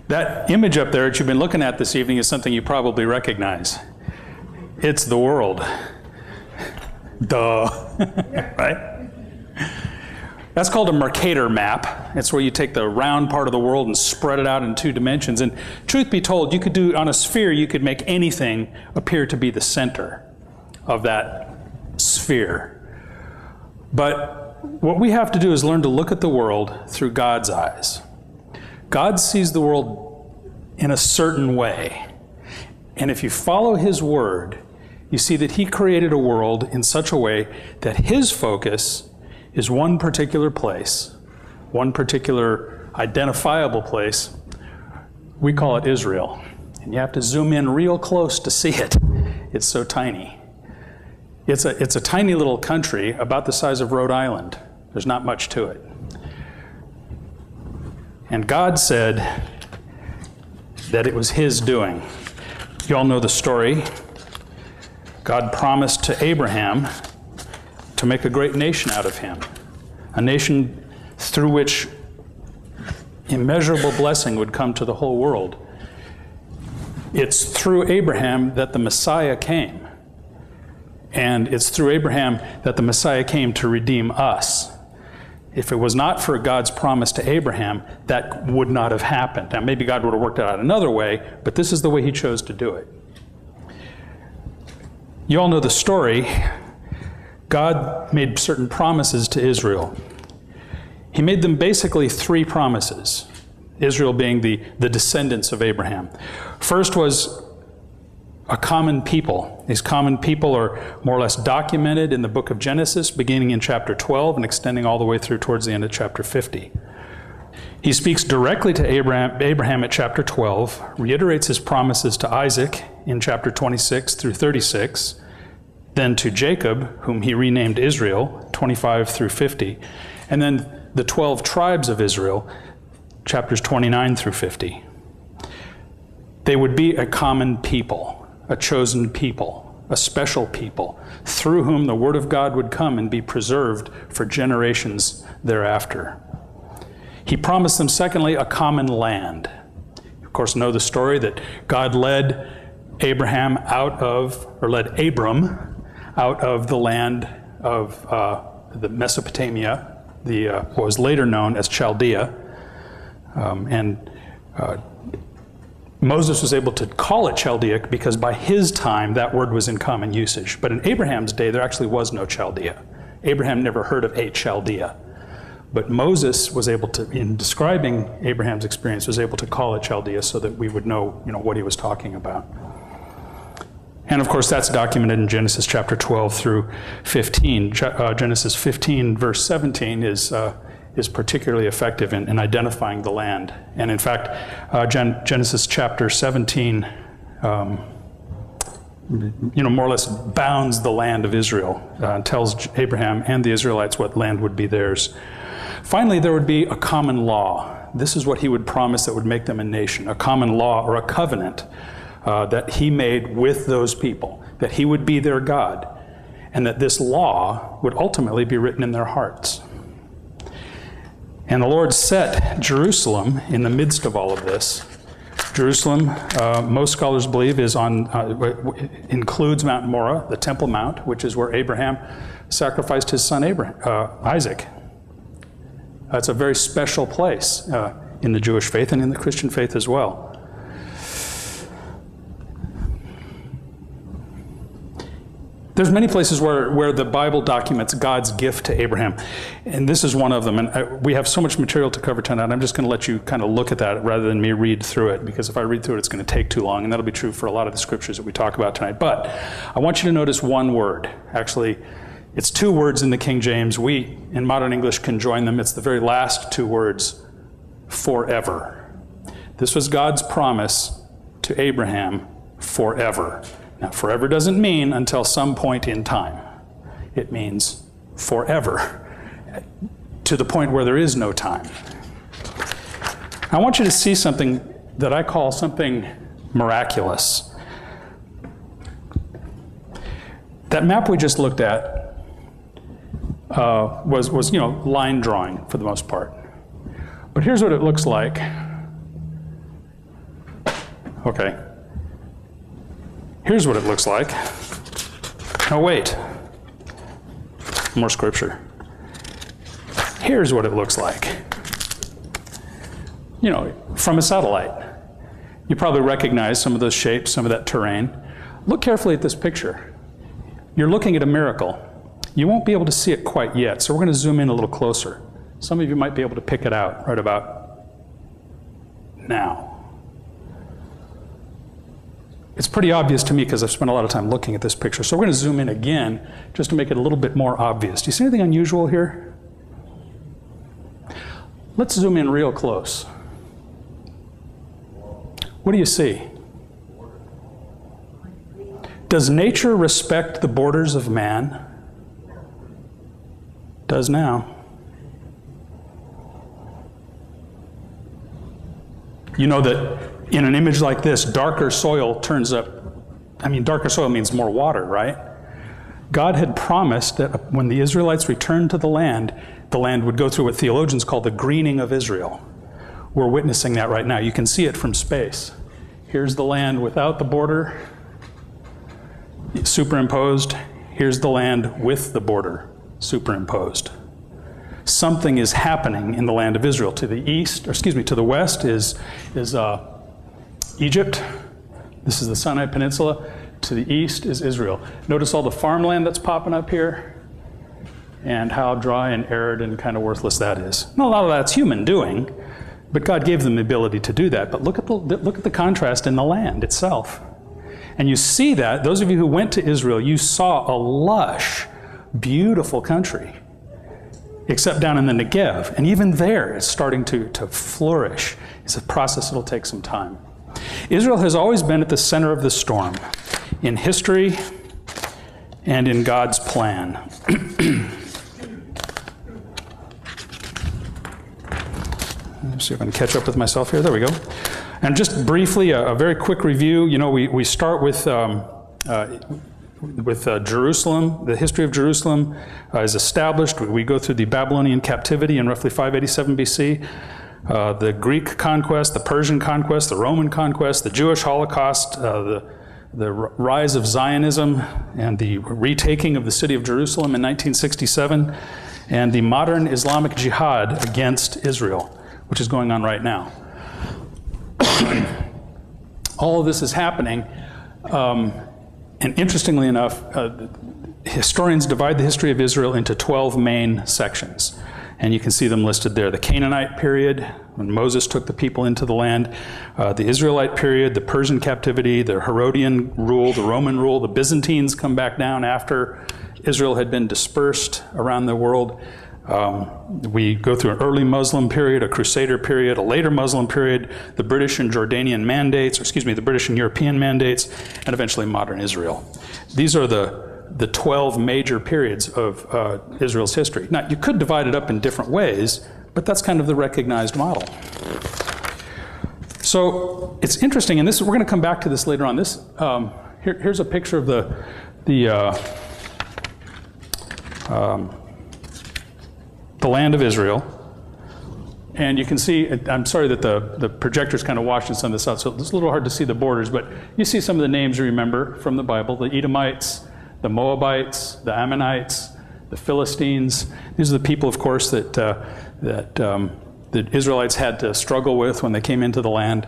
That image up there that you've been looking at this evening is something you probably recognize. It's the world. Duh. Right? That's called a Mercator map. It's where you take the round part of the world and spread it out in 2 dimensions. And truth be told, you could do, on a sphere, you could make anything appear to be the center of that sphere. But what we have to do is learn to look at the world through God's eyes. God sees the world in a certain way. And if you follow His word, you see that He created a world in such a way that His focus is one particular place, one particular identifiable place. We call it Israel. And you have to zoom in real close to see it. It's so tiny. It's a tiny little country about the size of Rhode Island. There's not much to it. And God said that it was His doing. You all know the story. God promised to Abraham to make a great nation out of him, a nation through which immeasurable blessing would come to the whole world. It's through Abraham that the Messiah came. And it's through Abraham that the Messiah came to redeem us. If it was not for God's promise to Abraham, that would not have happened. Now, maybe God would have worked it out another way, but this is the way He chose to do it. You all know the story. God made certain promises to Israel. He made them basically 3 promises, Israel being the descendants of Abraham. First was a common people. These common people are more or less documented in the book of Genesis, beginning in chapter 12 and extending all the way through towards the end of chapter 50. He speaks directly to Abraham at chapter 12, reiterates His promises to Isaac in chapter 26 through 36, then to Jacob, whom He renamed Israel, 25 through 50, and then the 12 tribes of Israel, chapters 29 through 50. They would be a common people, a chosen people, a special people, through whom the Word of God would come and be preserved for generations thereafter. He promised them, secondly, a common land. You, of course, know the story that God led Abram out of the land of the Mesopotamia, what was later known as Chaldea. Moses was able to call it Chaldea because by his time that word was in common usage. But in Abraham's day, there actually was no Chaldea. Abraham never heard of a Chaldea. But Moses was able to, in describing Abraham's experience, was able to call it Chaldea so that we would know, what he was talking about. And of course, that's documented in Genesis chapter 12 through 15. Genesis 15, verse 17 is particularly effective in identifying the land. And in fact, Genesis chapter 17, more or less bounds the land of Israel, tells Abraham and the Israelites what land would be theirs. Finally, there would be a common law. This is what He would promise that would make them a nation, a common law or a covenant that He made with those people, that He would be their God, and that this law would ultimately be written in their hearts. And the Lord set Jerusalem in the midst of all of this. Jerusalem, most scholars believe, includes Mount Moriah, the Temple Mount, which is where Abraham sacrificed his son Isaac. It's a very special place in the Jewish faith and in the Christian faith as well. There's many places where the Bible documents God's gift to Abraham, and this is one of them. And we have so much material to cover tonight, I'm just going to let you kind of look at that rather than me read through it, because if I read through it, it's going to take too long, and that'll be true for a lot of the scriptures that we talk about tonight. But I want you to notice one word. Actually, it's 2 words in the King James. We, in modern English, can join them. It's the very last 2 words, forever. This was God's promise to Abraham, forever. Now, forever doesn't mean until some point in time. It means forever, to the point where there is no time. I want you to see something that I call something miraculous. That map we just looked at was line drawing for the most part. But here's what it looks like Okay. Here's what it looks like. Oh, wait. More scripture. Here's what it looks like. You know, from a satellite. You probably recognize some of those shapes, some of that terrain. Look carefully at this picture. You're looking at a miracle. You won't be able to see it quite yet, so we're going to zoom in a little closer. Some of you might be able to pick it out right about now. It's pretty obvious to me because I've spent a lot of time looking at this picture. So we're going to zoom in again just to make it a little bit more obvious. Do you see anything unusual here? Let's zoom in real close. What do you see? Does nature respect the borders of man? Does now. You know that in an image like this, darker soil turns up, I mean, darker soil means more water, right? God had promised that when the Israelites returned to the land would go through what theologians call the greening of Israel. We're witnessing that right now. You can see it from space. Here's the land without the border, superimposed. Here's the land with the border, superimposed. Something is happening in the land of Israel. To the east, or excuse me, to the west is Egypt. This is the Sinai Peninsula. To the east is Israel. Notice all the farmland that's popping up here and how dry and arid and kind of worthless that is. Now, a lot of that's human doing, but God gave them the ability to do that. But look at the contrast in the land itself. And you see that, those of you who went to Israel, you saw a lush, beautiful country, except down in the Negev. And even there, it's starting to flourish. It's a process that'll take some time. Israel has always been at the center of the storm, in history and in God's plan. Let's see if I can catch up with myself here. There we go. And just briefly, a very quick review. You know, we start with Jerusalem. The history of Jerusalem is established. We go through the Babylonian captivity in roughly 587 BC. The Greek conquest, the Persian conquest, the Roman conquest, the Jewish Holocaust, the rise of Zionism, and the retaking of the city of Jerusalem in 1967, and the modern Islamic jihad against Israel, which is going on right now. All of this is happening, and interestingly enough, historians divide the history of Israel into 12 main sections. And you can see them listed there. The Canaanite period, when Moses took the people into the land. The Israelite period, the Persian captivity, the Herodian rule, the Roman rule. The Byzantines come back down after Israel had been dispersed around the world. We go through an early Muslim period, a Crusader period, a later Muslim period, the British and Jordanian mandates, or excuse me, the British and European mandates, and eventually modern Israel. These are the 12 major periods of Israel's history. Now, you could divide it up in different ways, but that's kind of the recognized model. So it's interesting, and this we're going to come back to this later on. This here's a picture of the land of Israel, and you can see. I'm sorry that the projector's kind of washing some of this out, so it's a little hard to see the borders, but you see some of the names you remember from the Bible: the Edomites, the Moabites, the Ammonites, the Philistines. These are the people, of course, that the Israelites had to struggle with when they came into the land.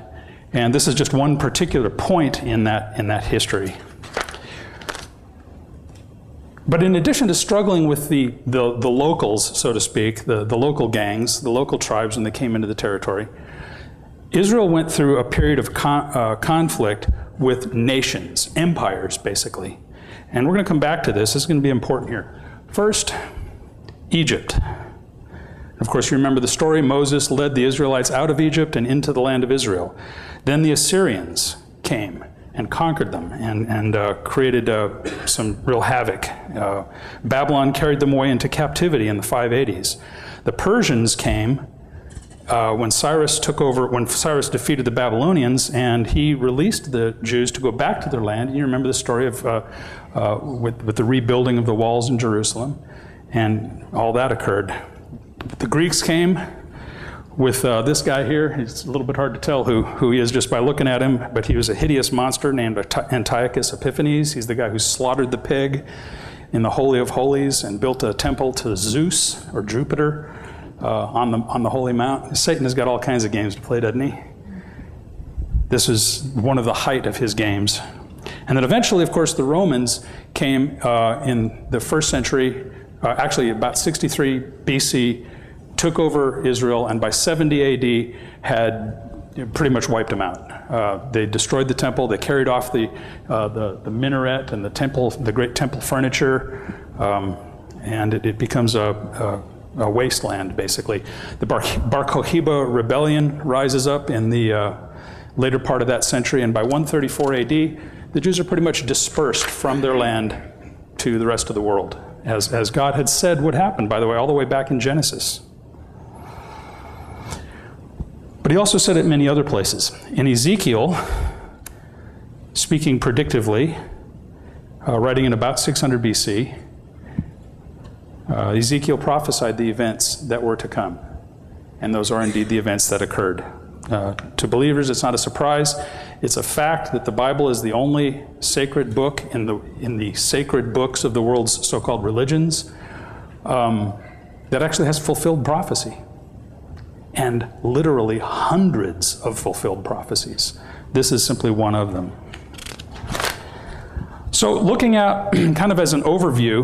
And this is just one particular point in that history. But in addition to struggling with the locals, so to speak, the local gangs, the local tribes when they came into the territory, Israel went through a period of conflict with nations, empires, basically. And we're going to come back to this. This is going to be important here. First, Egypt. Of course, you remember the story. Moses led the Israelites out of Egypt and into the land of Israel. Then the Assyrians came and conquered them and created some real havoc. Babylon carried them away into captivity in the 580s. The Persians came when Cyrus took over, when Cyrus defeated the Babylonians, and he released the Jews to go back to their land. You remember the story of with the rebuilding of the walls in Jerusalem, and all that occurred. The Greeks came with this guy here. It's a little bit hard to tell who he is just by looking at him, but he was a hideous monster named Antiochus Epiphanes. He's the guy who slaughtered the pig in the Holy of Holies and built a temple to Zeus, or Jupiter, on the Holy Mount. Satan has got all kinds of games to play, doesn't he? This is one of the height of his games. And then eventually, of course, the Romans came in the first century, actually about 63 BC, took over Israel, and by 70 AD had pretty much wiped them out. They destroyed the temple, they carried off the minaret and the temple, the great temple furniture, and it becomes a wasteland, basically. The Bar Kokhba rebellion rises up in the later part of that century, and by 134 AD, the Jews are pretty much dispersed from their land to the rest of the world, as God had said would happen, by the way, all the way back in Genesis. But he also said it in many other places. In Ezekiel, speaking predictively, writing in about 600 BC, Ezekiel prophesied the events that were to come. And those are indeed the events that occurred. To believers, it's not a surprise. It's a fact that the Bible is the only sacred book in the sacred books of the world's so-called religions that actually has fulfilled prophecy. And literally hundreds of fulfilled prophecies. This is simply one of them. So looking at, kind of as an overview,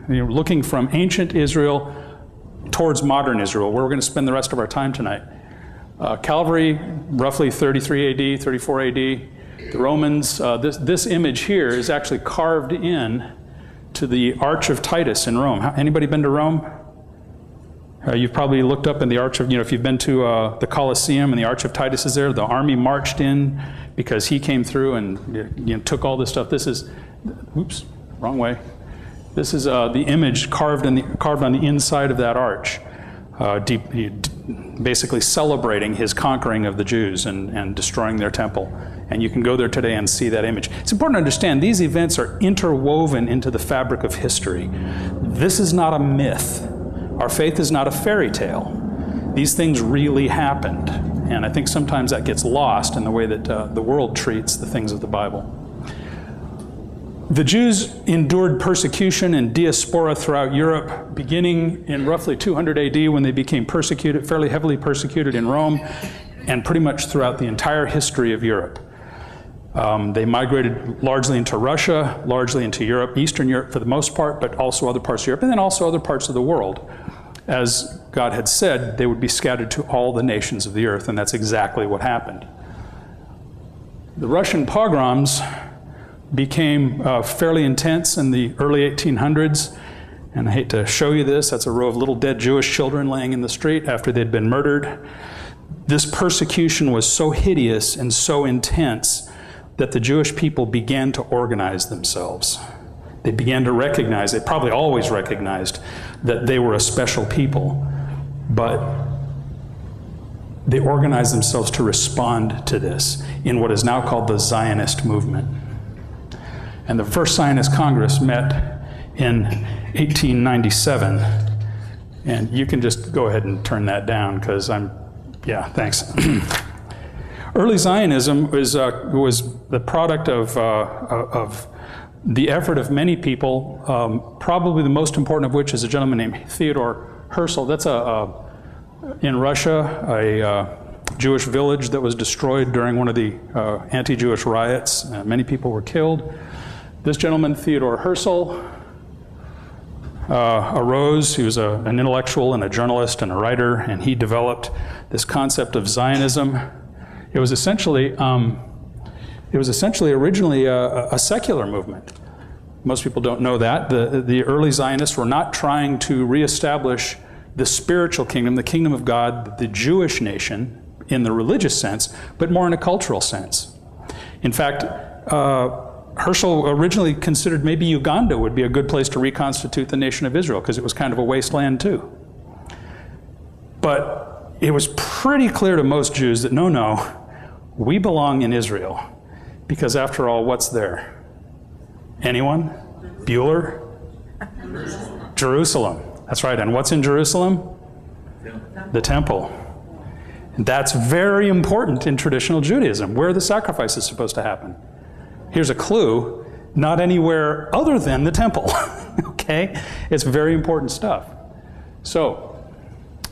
looking from ancient Israel towards modern Israel, where we're going to spend the rest of our time tonight. Calvary, roughly 33 AD, 34 AD. The Romans, this image here is actually carved in to the Arch of Titus in Rome. Anybody been to Rome? You've probably looked up in the Arch of, if you've been to the Colosseum and the Arch of Titus is there, the army marched in because he came through and took all this stuff. This is, oops, wrong way. This is the image carved on the inside of that arch, basically celebrating his conquering of the Jews and destroying their temple. And you can go there today and see that image. It's important to understand these events are interwoven into the fabric of history. This is not a myth. Our faith is not a fairy tale. These things really happened. And I think sometimes that gets lost in the way that the world treats the things of the Bible. The Jews endured persecution and diaspora throughout Europe, beginning in roughly 200 AD when they became persecuted, fairly heavily persecuted in Rome, and pretty much throughout the entire history of Europe. They migrated largely into Russia, largely into Europe, Eastern Europe for the most part, but also other parts of Europe, and then also other parts of the world. As God had said, they would be scattered to all the nations of the earth, and that's exactly what happened. The Russian pogroms became fairly intense in the early 1800s, and I hate to show you this, that's a row of little dead Jewish children laying in the street after they'd been murdered. This persecution was so hideous and so intense that the Jewish people began to organize themselves. They began to recognize, they probably always recognized, that they were a special people, but they organized themselves to respond to this in what is now called the Zionist movement. And the first Zionist Congress met in 1897, and you can just go ahead and turn that down because yeah, thanks. Early Zionism was the product of the effort of many people, probably the most important of which is a gentleman named Theodor Herzl. That's in Russia, a Jewish village that was destroyed during one of the anti-Jewish riots. Many people were killed. This gentleman, Theodor Herzl, arose. He was an intellectual and a journalist and a writer, and he developed this concept of Zionism. It was essentially originally a secular movement. Most people don't know that. The early Zionists were not trying to reestablish the spiritual kingdom, the kingdom of God, the Jewish nation in the religious sense, but more in a cultural sense. In fact, Herzl originally considered maybe Uganda would be a good place to reconstitute the nation of Israel because it was kind of a wasteland too. But it was pretty clear to most Jews that no, we belong in Israel, because after all, what's there? Anyone? Bueller? Jerusalem. That's right. And what's in Jerusalem? The temple. And that's very important in traditional Judaism. Where are the sacrifices supposed to happen? Here's a clue: not anywhere other than the temple. Okay? It's very important stuff. So,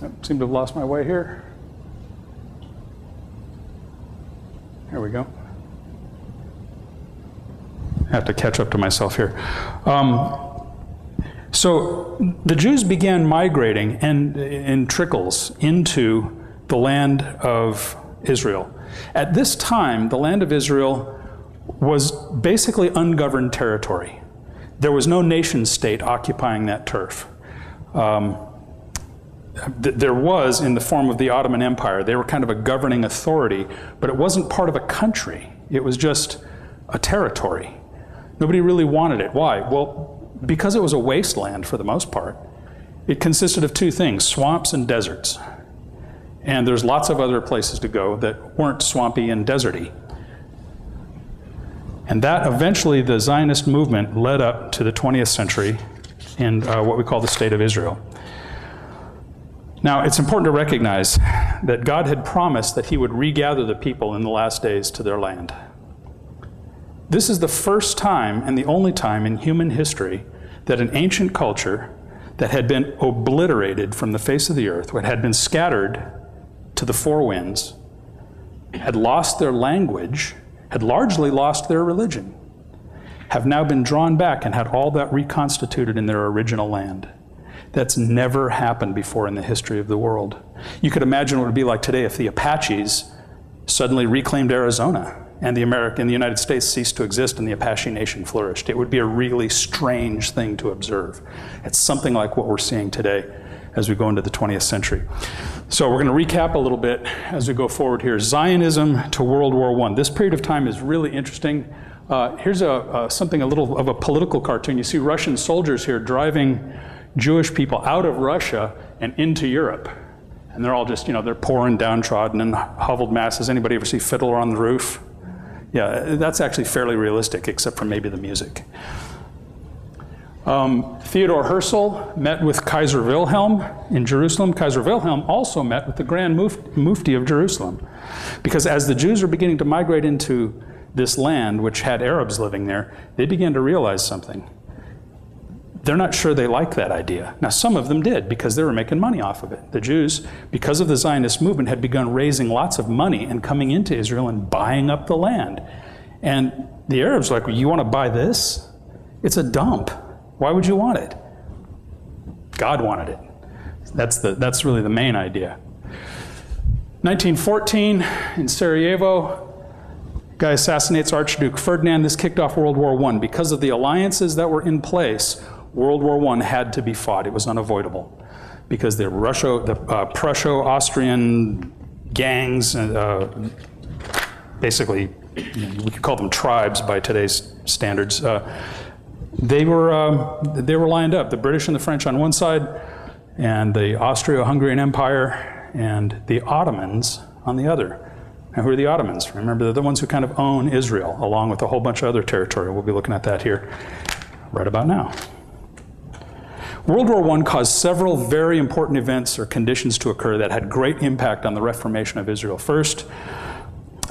I seem to have lost my way here. Here we go. I have to catch up to myself here. So the Jews began migrating in trickles into the land of Israel. At this time, the land of Israel was basically ungoverned territory. There was no nation state occupying that turf. There was in the form of the Ottoman Empire. They were kind of a governing authority, but it wasn't part of a country. It was just a territory. Nobody really wanted it. Why? Well, because it was a wasteland for the most part. It consisted of two things: swamps and deserts. And there's lots of other places to go that weren't swampy and deserty. And that eventually, the Zionist movement led up to the 20th century in what we call the State of Israel. Now, it's important to recognize that God had promised that he would regather the people in the last days to their land. This is the first time and the only time in human history that an ancient culture that had been obliterated from the face of the earth, what had been scattered to the four winds, had lost their language, had largely lost their religion, have now been drawn back and had all that reconstituted in their original land. That's never happened before in the history of the world. You could imagine what it would be like today if the Apaches suddenly reclaimed Arizona and the United States ceased to exist and the Apache Nation flourished. It would be a really strange thing to observe. It's something like what we're seeing today as we go into the 20th century. So we're going to recap a little bit as we go forward here. Zionism to World War I. This period of time is really interesting. Here's something a little of a political cartoon. You see Russian soldiers here driving Jewish people out of Russia and into Europe. And they're all just, they're poor and downtrodden and hoveled masses. Anybody ever see Fiddler on the Roof? Yeah, that's actually fairly realistic, except for maybe the music. Theodor Herzl met with Kaiser Wilhelm in Jerusalem. Kaiser Wilhelm also met with the Grand Mufti of Jerusalem. Because as the Jews were beginning to migrate into this land, which had Arabs living there, they began to realize something. They're not sure they like that idea. Now, some of them did, because they were making money off of it. The Jews, because of the Zionist movement, had begun raising lots of money and coming into Israel and buying up the land. And the Arabs were like, well, you want to buy this? It's a dump. Why would you want it? God wanted it. That's really the main idea. 1914, in Sarajevo, guy assassinates Archduke Ferdinand. This kicked off World War I. Because of the alliances that were in place, World War I had to be fought. It was unavoidable. Because the Prusso-Austrian gangs, basically, we could call them tribes by today's standards, they were lined up. The British and the French on one side, and the Austro-Hungarian Empire, and the Ottomans on the other. Now, who are the Ottomans? Remember, they're the ones who kind of own Israel, along with a whole bunch of other territory. We'll be looking at that here right about now. World War I caused several very important events or conditions to occur that had great impact on the reformation of Israel. First,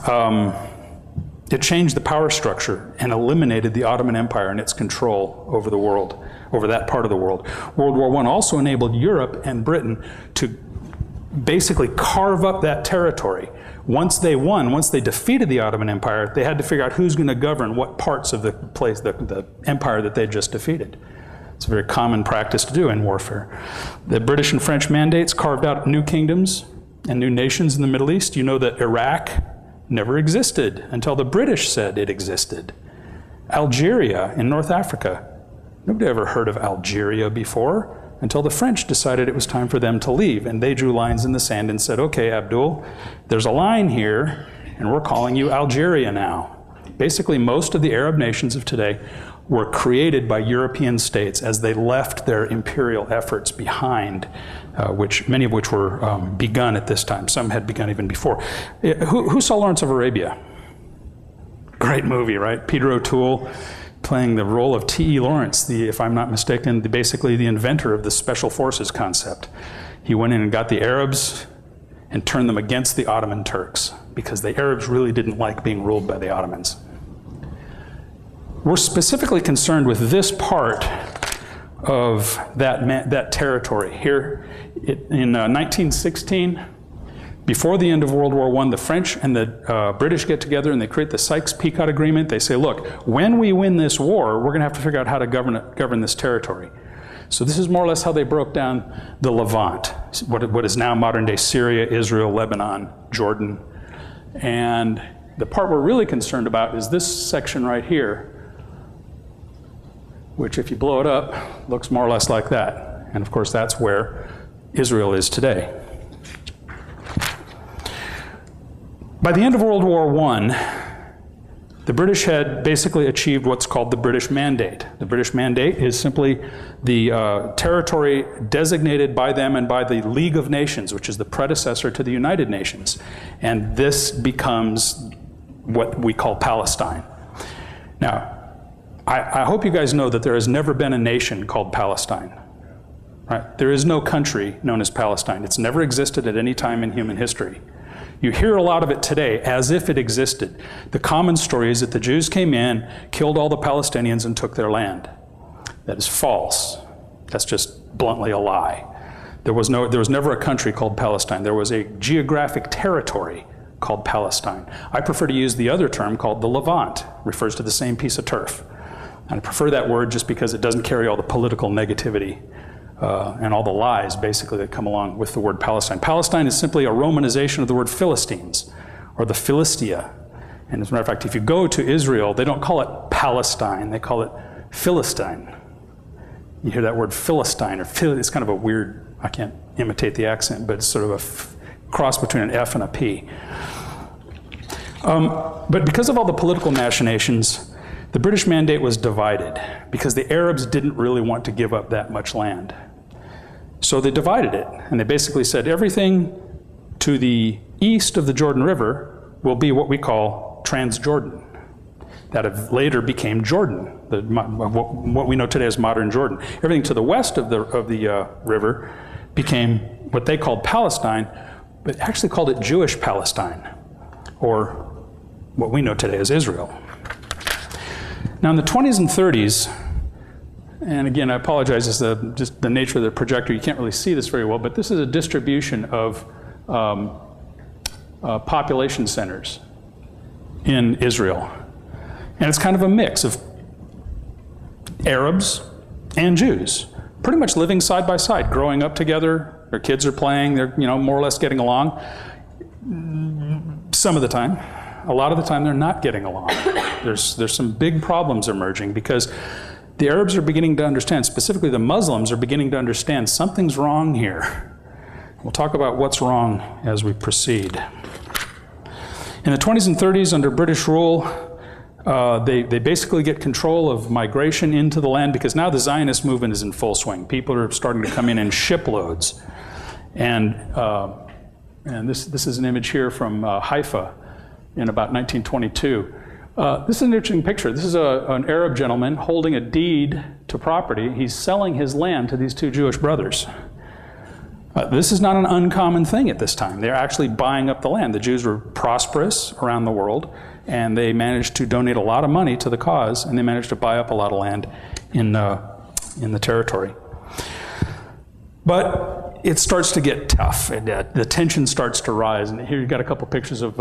it changed the power structure and eliminated the Ottoman Empire and its control over the world, over that part of the world. World War I also enabled Europe and Britain to basically carve up that territory. Once they won, once they defeated the Ottoman Empire, they had to figure out who's going to govern what parts of the place, the empire that they just defeated. It's a very common practice to do in warfare. The British and French mandates carved out new kingdoms and new nations in the Middle East. You know that Iraq never existed until the British said it existed. Algeria in North Africa. Nobody ever heard of Algeria before until the French decided it was time for them to leave. And they drew lines in the sand and said, okay, Abdul, there's a line here, and we're calling you Algeria now. Basically, most of the Arab nations of today were created by European states as they left their imperial efforts behind, many of which were begun at this time. Some had begun even before. Who saw Lawrence of Arabia? Great movie, right? Peter O'Toole playing the role of T.E. Lawrence, if I'm not mistaken, basically the inventor of the special forces concept. He went in and got the Arabs and turn them against the Ottoman Turks, because the Arabs really didn't like being ruled by the Ottomans. We're specifically concerned with this part of that territory. Here in 1916, before the end of World War I, the French and the British get together and they create the Sykes-Picot Agreement. They say, look, when we win this war, we're going to have to figure out how to govern this territory. So this is more or less how they broke down the Levant, what is now modern-day Syria, Israel, Lebanon, Jordan. And the part we're really concerned about is this section right here, which if you blow it up, looks more or less like that. And of course, that's where Israel is today. By the end of World War I, the British had basically achieved what's called the British Mandate. The British Mandate is simply the territory designated by them and by the League of Nations, which is the predecessor to the United Nations. And this becomes what we call Palestine. Now, I hope you guys know that there has never been a nation called Palestine. Right? There is no country known as Palestine. It's never existed at any time in human history. You hear a lot of it today as if it existed. The common story is that the Jews came in, killed all the Palestinians, and took their land. That is false. That's just bluntly a lie. There was never a country called Palestine. There was a geographic territory called Palestine. I prefer to use the other term called the Levant. It refers to the same piece of turf. And I prefer that word just because it doesn't carry all the political negativity and all the lies, basically, that come along with the word Palestine. Palestine is simply a Romanization of the word Philistines, or the Philistia. And as a matter of fact, if you go to Israel, they don't call it Palestine, they call it Philistine. You hear that word Philistine, or it's kind of a weird, I can't imitate the accent, but it's sort of a cross between an F and a P. But because of all the political machinations, the British Mandate was divided, because the Arabs didn't really want to give up that much land. So they divided it, and they basically said everything to the east of the Jordan River will be what we call Transjordan. That later became Jordan, what we know today as modern Jordan. Everything to the west of the river became what they called Palestine, but actually called it Jewish Palestine, or what we know today as Israel. Now in the 20s and 30s, and again, I apologize, it's just the nature of the projector, you can't really see this very well, but this is a distribution of population centers in Israel. And it's kind of a mix of Arabs and Jews, pretty much living side by side, growing up together, their kids are playing, they're more or less getting along. Some of the time. A lot of the time they're not getting along. There's some big problems emerging because the Arabs are beginning to understand, specifically the Muslims are beginning to understand something's wrong here. We'll talk about what's wrong as we proceed. In the 20s and 30s, under British rule, they basically get control of migration into the land because now the Zionist movement is in full swing. People are starting to come in shiploads. And this is an image here from Haifa in about 1922. This is an interesting picture. This is an Arab gentleman holding a deed to property. He's selling his land to these two Jewish brothers. This is not an uncommon thing at this time. They're actually buying up the land. The Jews were prosperous around the world, and they managed to donate a lot of money to the cause, and they managed to buy up a lot of land in the territory. But it starts to get tough, and the tension starts to rise. And here you've got a couple pictures of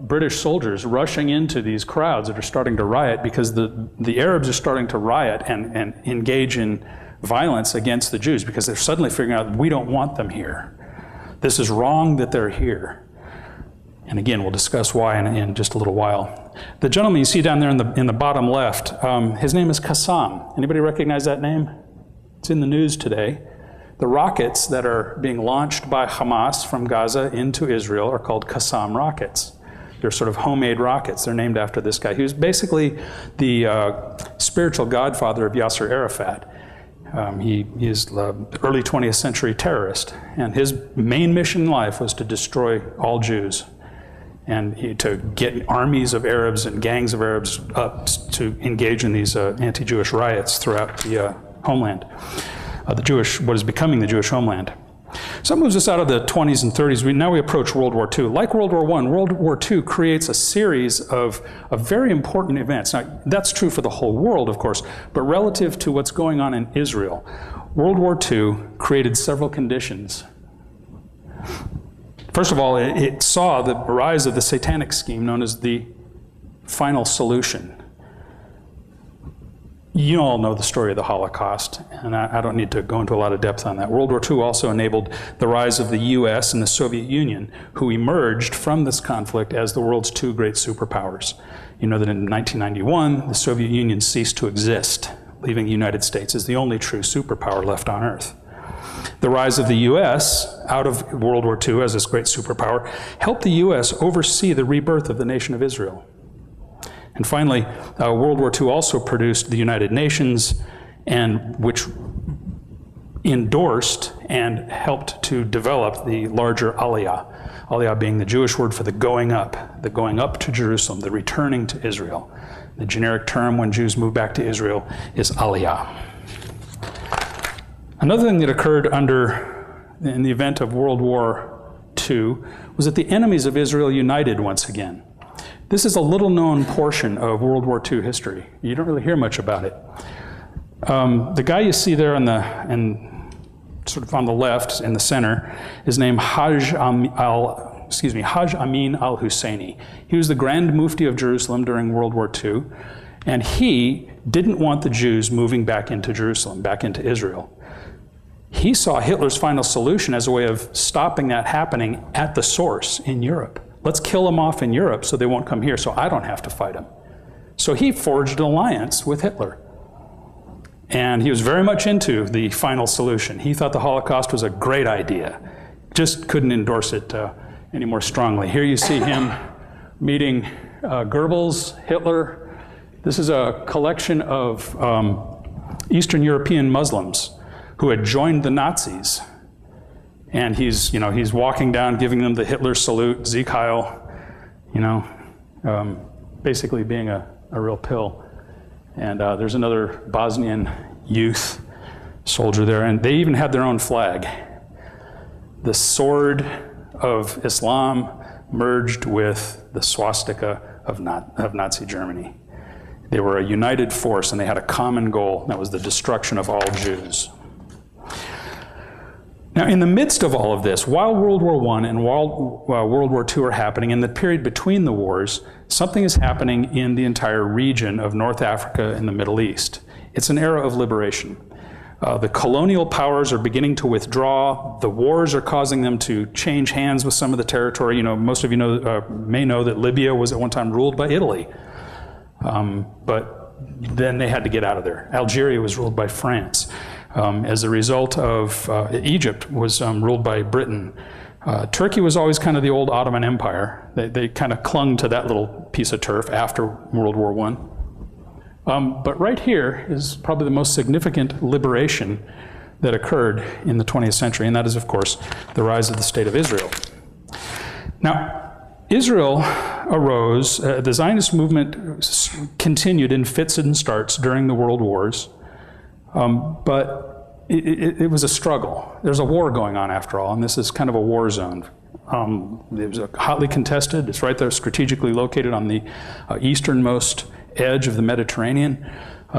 British soldiers rushing into these crowds that are starting to riot because the Arabs are starting to riot and engage in violence against the Jews because they're suddenly figuring out we don't want them here. This is wrong that they're here. And again, we'll discuss why in just a little while. The gentleman you see down there in the bottom left, his name is Qassam. Anybody recognize that name? It's in the news today. The rockets that are being launched by Hamas from Gaza into Israel are called Qassam rockets. They're sort of homemade rockets. They're named after this guy. He was basically the spiritual godfather of Yasser Arafat. He is the early 20th century terrorist, and his main mission in life was to destroy all Jews and to get armies of Arabs and gangs of Arabs up to engage in these anti-Jewish riots throughout the homeland. What is becoming the Jewish homeland. So that moves us out of the 20s and 30s. Now we approach World War II. Like World War I, World War II creates a series of very important events. Now, that's true for the whole world, of course, but relative to what's going on in Israel, World War II created several conditions. First of all, it saw the rise of the satanic scheme known as the final solution. You all know the story of the Holocaust, and I don't need to go into a lot of depth on that. World War II also enabled the rise of the US and the Soviet Union, who emerged from this conflict as the world's two great superpowers. You know that in 1991, the Soviet Union ceased to exist, leaving the United States as the only true superpower left on Earth. The rise of the US out of World War II as this great superpower helped the US oversee the rebirth of the nation of Israel. And finally, World War II also produced the United Nations, and which endorsed and helped to develop the larger Aliyah. Aliyah being the Jewish word for the going up to Jerusalem, the returning to Israel. The generic term when Jews move back to Israel is Aliyah. Another thing that occurred in the event of World War II was that the enemies of Israel united once again. This is a little-known portion of World War II history. You don't really hear much about it. The guy you see there sort of on the left in the center is named Hajj Amin al-Husseini. He was the Grand Mufti of Jerusalem during World War II, and he didn't want the Jews moving back into Jerusalem, back into Israel. He saw Hitler's final solution as a way of stopping that happening at the source in Europe. Let's kill them off in Europe so they won't come here, so I don't have to fight them. So he forged an alliance with Hitler. And he was very much into the final solution. He thought the Holocaust was a great idea. Just couldn't endorse it any more strongly. Here you see him meeting Goebbels, Hitler. This is a collection of Eastern European Muslims who had joined the Nazis. And he's walking down, giving them the Hitler salute, Sieg Heil, basically being a real pill. And there's another Bosnian youth soldier there, and they even had their own flag. The sword of Islam merged with the swastika of Nazi Germany. They were a united force, and they had a common goal, that was the destruction of all Jews. Now, in the midst of all of this, while World War I and while World War II are happening, in the period between the wars, something is happening in the entire region of North Africa and the Middle East. It's an era of liberation. The colonial powers are beginning to withdraw. The wars are causing them to change hands with some of the territory. Most of you may know that Libya was at one time ruled by Italy. But then they had to get out of there. Algeria was ruled by France. As a result of Egypt was ruled by Britain. Turkey was always kind of the old Ottoman Empire. They kind of clung to that little piece of turf after World War I. But right here is probably the most significant liberation that occurred in the 20th century, and that is, of course, the rise of the State of Israel. Now, Israel arose, the Zionist movement continued in fits and starts during the world wars. But it was a struggle. There's a war going on after all, and this is kind of a war zone. It was hotly contested. It's right there strategically located on the easternmost edge of the Mediterranean.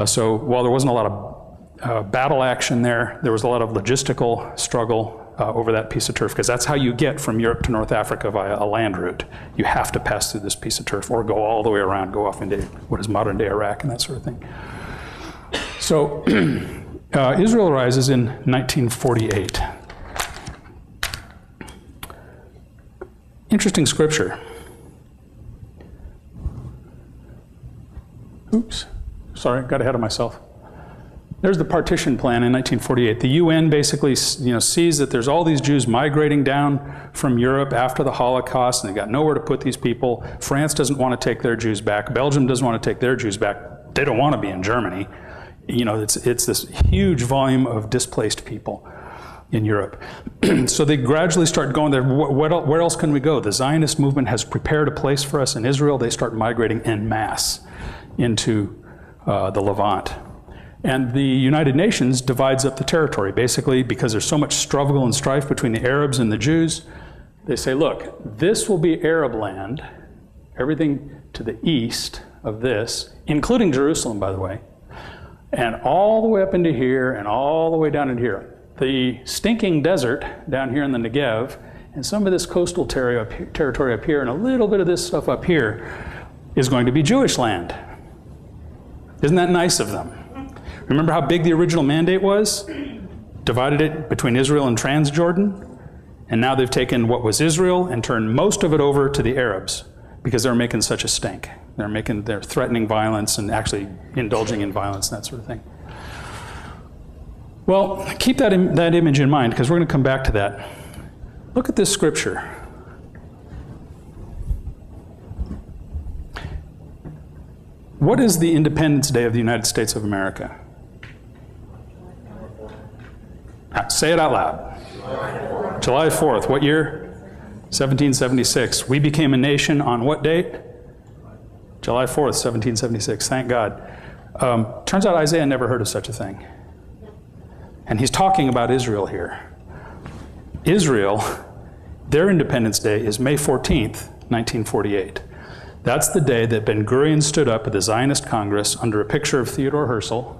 So while there wasn't a lot of battle action there, there was a lot of logistical struggle over that piece of turf, because that's how you get from Europe to North Africa via a land route. You have to pass through this piece of turf or go all the way around, go off into what is modern day Iraq and that sort of thing. So Israel arises in 1948. Interesting scripture. Oops, sorry, got ahead of myself. There's the partition plan in 1948. The UN basically sees that there's all these Jews migrating down from Europe after the Holocaust, and they got nowhere to put these people. France doesn't want to take their Jews back. Belgium doesn't want to take their Jews back. They don't want to be in Germany. It's this huge volume of displaced people in Europe. So they gradually start going there. Where else can we go? The Zionist movement has prepared a place for us in Israel. They start migrating en masse into the Levant. And the United Nations divides up the territory, basically because there's so much struggle and strife between the Arabs and the Jews. They say, look, this will be Arab land, everything to the east of this, including Jerusalem, by the way, and all the way up into here and all the way down into here. The stinking desert down here in the Negev and some of this coastal territory up here and a little bit of this stuff up here is going to be Jewish land. Isn't that nice of them? Remember how big the original mandate was? Divided it between Israel and Transjordan. And now they've taken what was Israel and turned most of it over to the Arabs because they're making such a stink. They're threatening violence and actually indulging in violence and that sort of thing. Well, keep that image in mind because we're going to come back to that. Look at this scripture. What is the Independence Day of the United States of America? Say it out loud. July 4th. What year? 1776. We became a nation on what date? July 4th, 1776. Thank God. Turns out Isaiah never heard of such a thing. And he's talking about Israel here. Israel, their Independence Day is May 14th, 1948. That's the day that Ben-Gurion stood up at the Zionist Congress under a picture of Theodore Herzl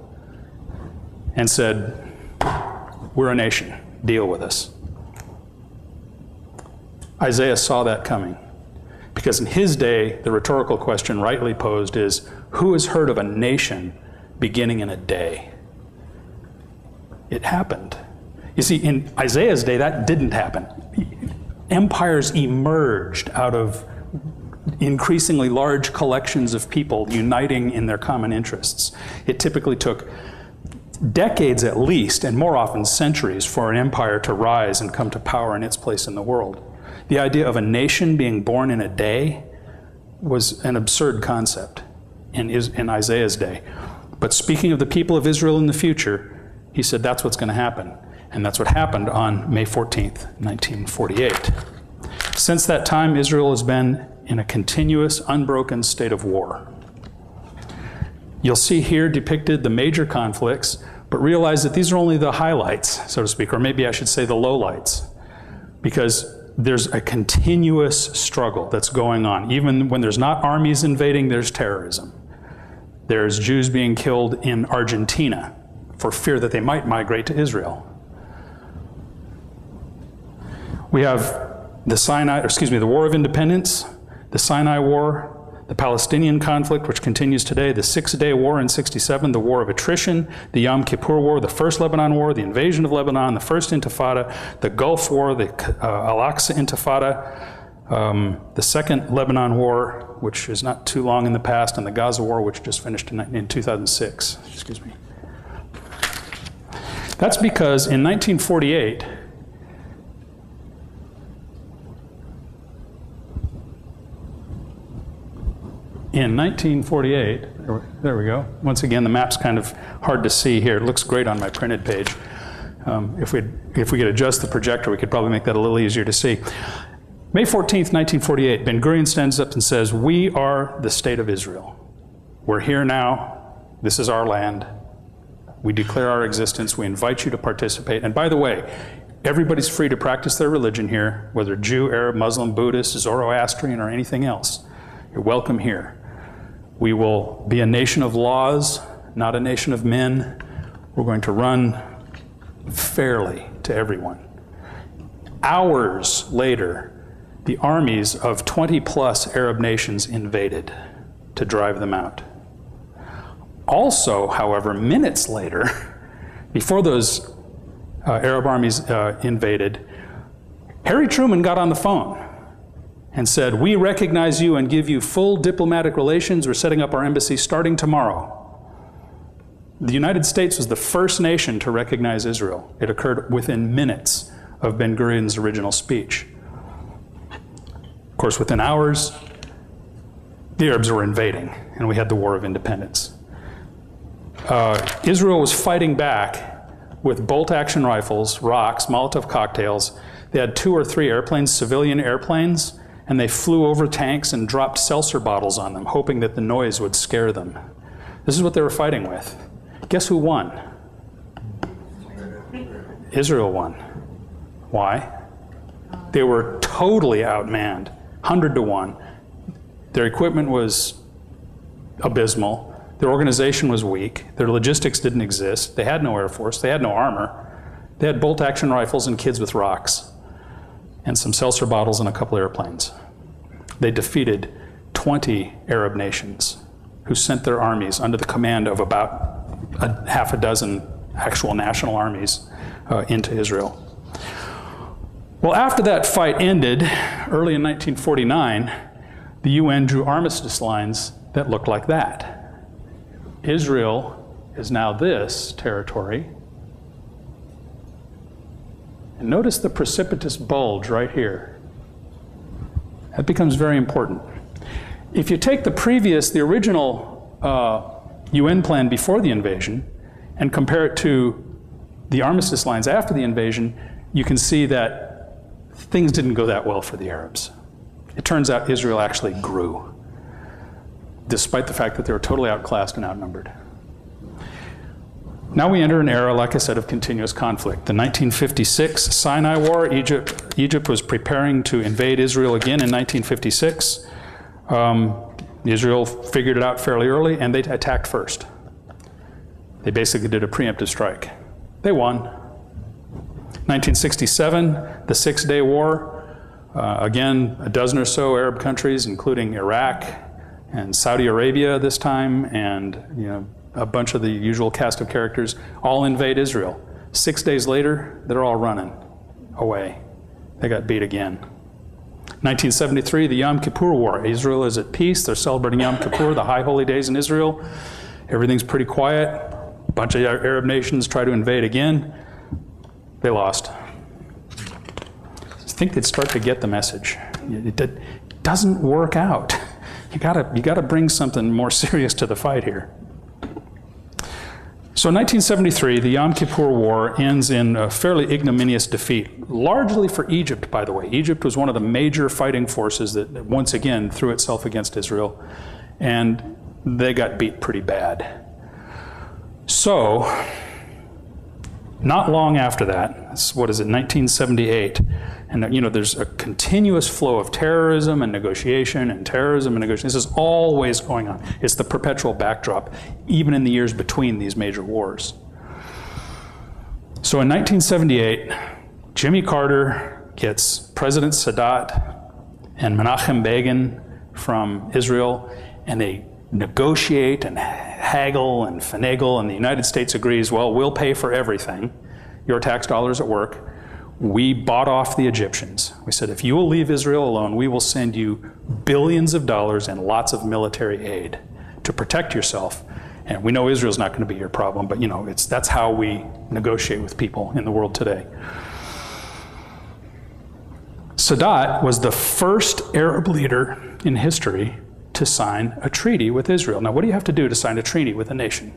and said, we're a nation, deal with us. Isaiah saw that coming because in his day, the rhetorical question rightly posed is, who has heard of a nation beginning in a day? It happened. You see, in Isaiah's day, that didn't happen. Empires emerged out of increasingly large collections of people uniting in their common interests. It typically took decades at least, and more often centuries, for an empire to rise and come to power in its place in the world. The idea of a nation being born in a day was an absurd concept in Isaiah's day. But speaking of the people of Israel in the future, he said that's what's going to happen. And that's what happened on May 14th, 1948. Since that time, Israel has been in a continuous, unbroken state of war. You'll see here depicted the major conflicts, but realize that these are only the highlights, so to speak, or maybe I should say the lowlights, because there's a continuous struggle that's going on. Even when there's not armies invading, there's terrorism. There's Jews being killed in Argentina for fear that they might migrate to Israel. We have the War of Independence, the Sinai War, the Palestinian conflict, which continues today, the Six-Day War in -- the War of Attrition, the Yom Kippur War, the First Lebanon War, the invasion of Lebanon, the First Intifada, the Gulf War, the Al-Aqsa Intifada, the Second Lebanon War, which is not too long in the past, and the Gaza War, which just finished in 2006. Excuse me. That's because in 1948, there we go. Once again, the map's kind of hard to see here. It looks great on my printed page. If we could adjust the projector, we could probably make that a little easier to see. May 14th, 1948, Ben-Gurion stands up and says, we are the state of Israel. We're here now. This is our land. We declare our existence. We invite you to participate. And by the way, everybody's free to practice their religion here, whether Jew, Arab, Muslim, Buddhist, Zoroastrian, or anything else. You're welcome here. We will be a nation of laws, not a nation of men. We're going to run fairly to everyone. Hours later, the armies of 20+ Arab nations invaded to drive them out. Also, however, minutes later, before those Arab armies invaded, Harry Truman got on the phone and said, we recognize you and give you full diplomatic relations. We're setting up our embassy starting tomorrow. The United States was the first nation to recognize Israel. It occurred within minutes of Ben-Gurion's original speech. Of course, within hours, the Arabs were invading, and we had the War of Independence. Israel was fighting back with bolt-action rifles, rocks, Molotov cocktails. They had 2 or 3 airplanes, civilian airplanes, and they flew over tanks and dropped seltzer bottles on them, hoping that the noise would scare them. This is what they were fighting with. Guess who won? Israel won. Why? They were totally outmanned, 100 to 1. Their equipment was abysmal. Their organization was weak. Their logistics didn't exist. They had no air force. They had no armor. They had bolt-action rifles and kids with rocks and some seltzer bottles and a couple airplanes. They defeated 20 Arab nations who sent their armies under the command of about half a dozen actual national armies into Israel. Well, after that fight ended, early in 1949, the UN drew armistice lines that looked like that. Israel is now this territory. And notice the precipitous bulge right here. That becomes very important. If you take the original UN plan before the invasion and compare it to the armistice lines after the invasion, you can see that things didn't go that well for the Arabs. It turns out Israel actually grew, despite the fact that they were totally outclassed and outnumbered. Now we enter an era, like I said, of continuous conflict. The 1956 Sinai War, Egypt was preparing to invade Israel again in 1956. Israel figured it out fairly early, and they attacked first. They basically did a preemptive strike. They won. 1967, the Six-Day War. Again, a dozen or so Arab countries, including Iraq and Saudi Arabia this time, and a bunch of the usual cast of characters, all invade Israel. 6 days later, they're all running away. They got beat again. 1973, the Yom Kippur War. Israel is at peace. They're celebrating Yom Kippur, the high holy days in Israel. Everything's pretty quiet. A bunch of Arab nations try to invade again. They lost. I think they'd start to get the message. It doesn't work out. You gotta bring something more serious to the fight here. So in 1973, the Yom Kippur War ends in a fairly ignominious defeat, largely for Egypt, by the way. Egypt was one of the major fighting forces that once again threw itself against Israel, and they got beat pretty bad. So, not long after that, what is it, 1978, and there's a continuous flow of terrorism and negotiation and terrorism and negotiation. This is always going on. It's the perpetual backdrop, even in the years between these major wars. So in 1978, Jimmy Carter gets President Sadat and Menachem Begin from Israel, and they negotiate and haggle and finagle, and the United States agrees, well, we'll pay for everything. Your tax dollars at work. We bought off the Egyptians. We said, if you will leave Israel alone, we will send you billions of dollars and lots of military aid to protect yourself. And we know Israel's not going to be your problem, but that's how we negotiate with people in the world today. Sadat was the first Arab leader in history to sign a treaty with Israel. Now, what do you have to do to sign a treaty with a nation?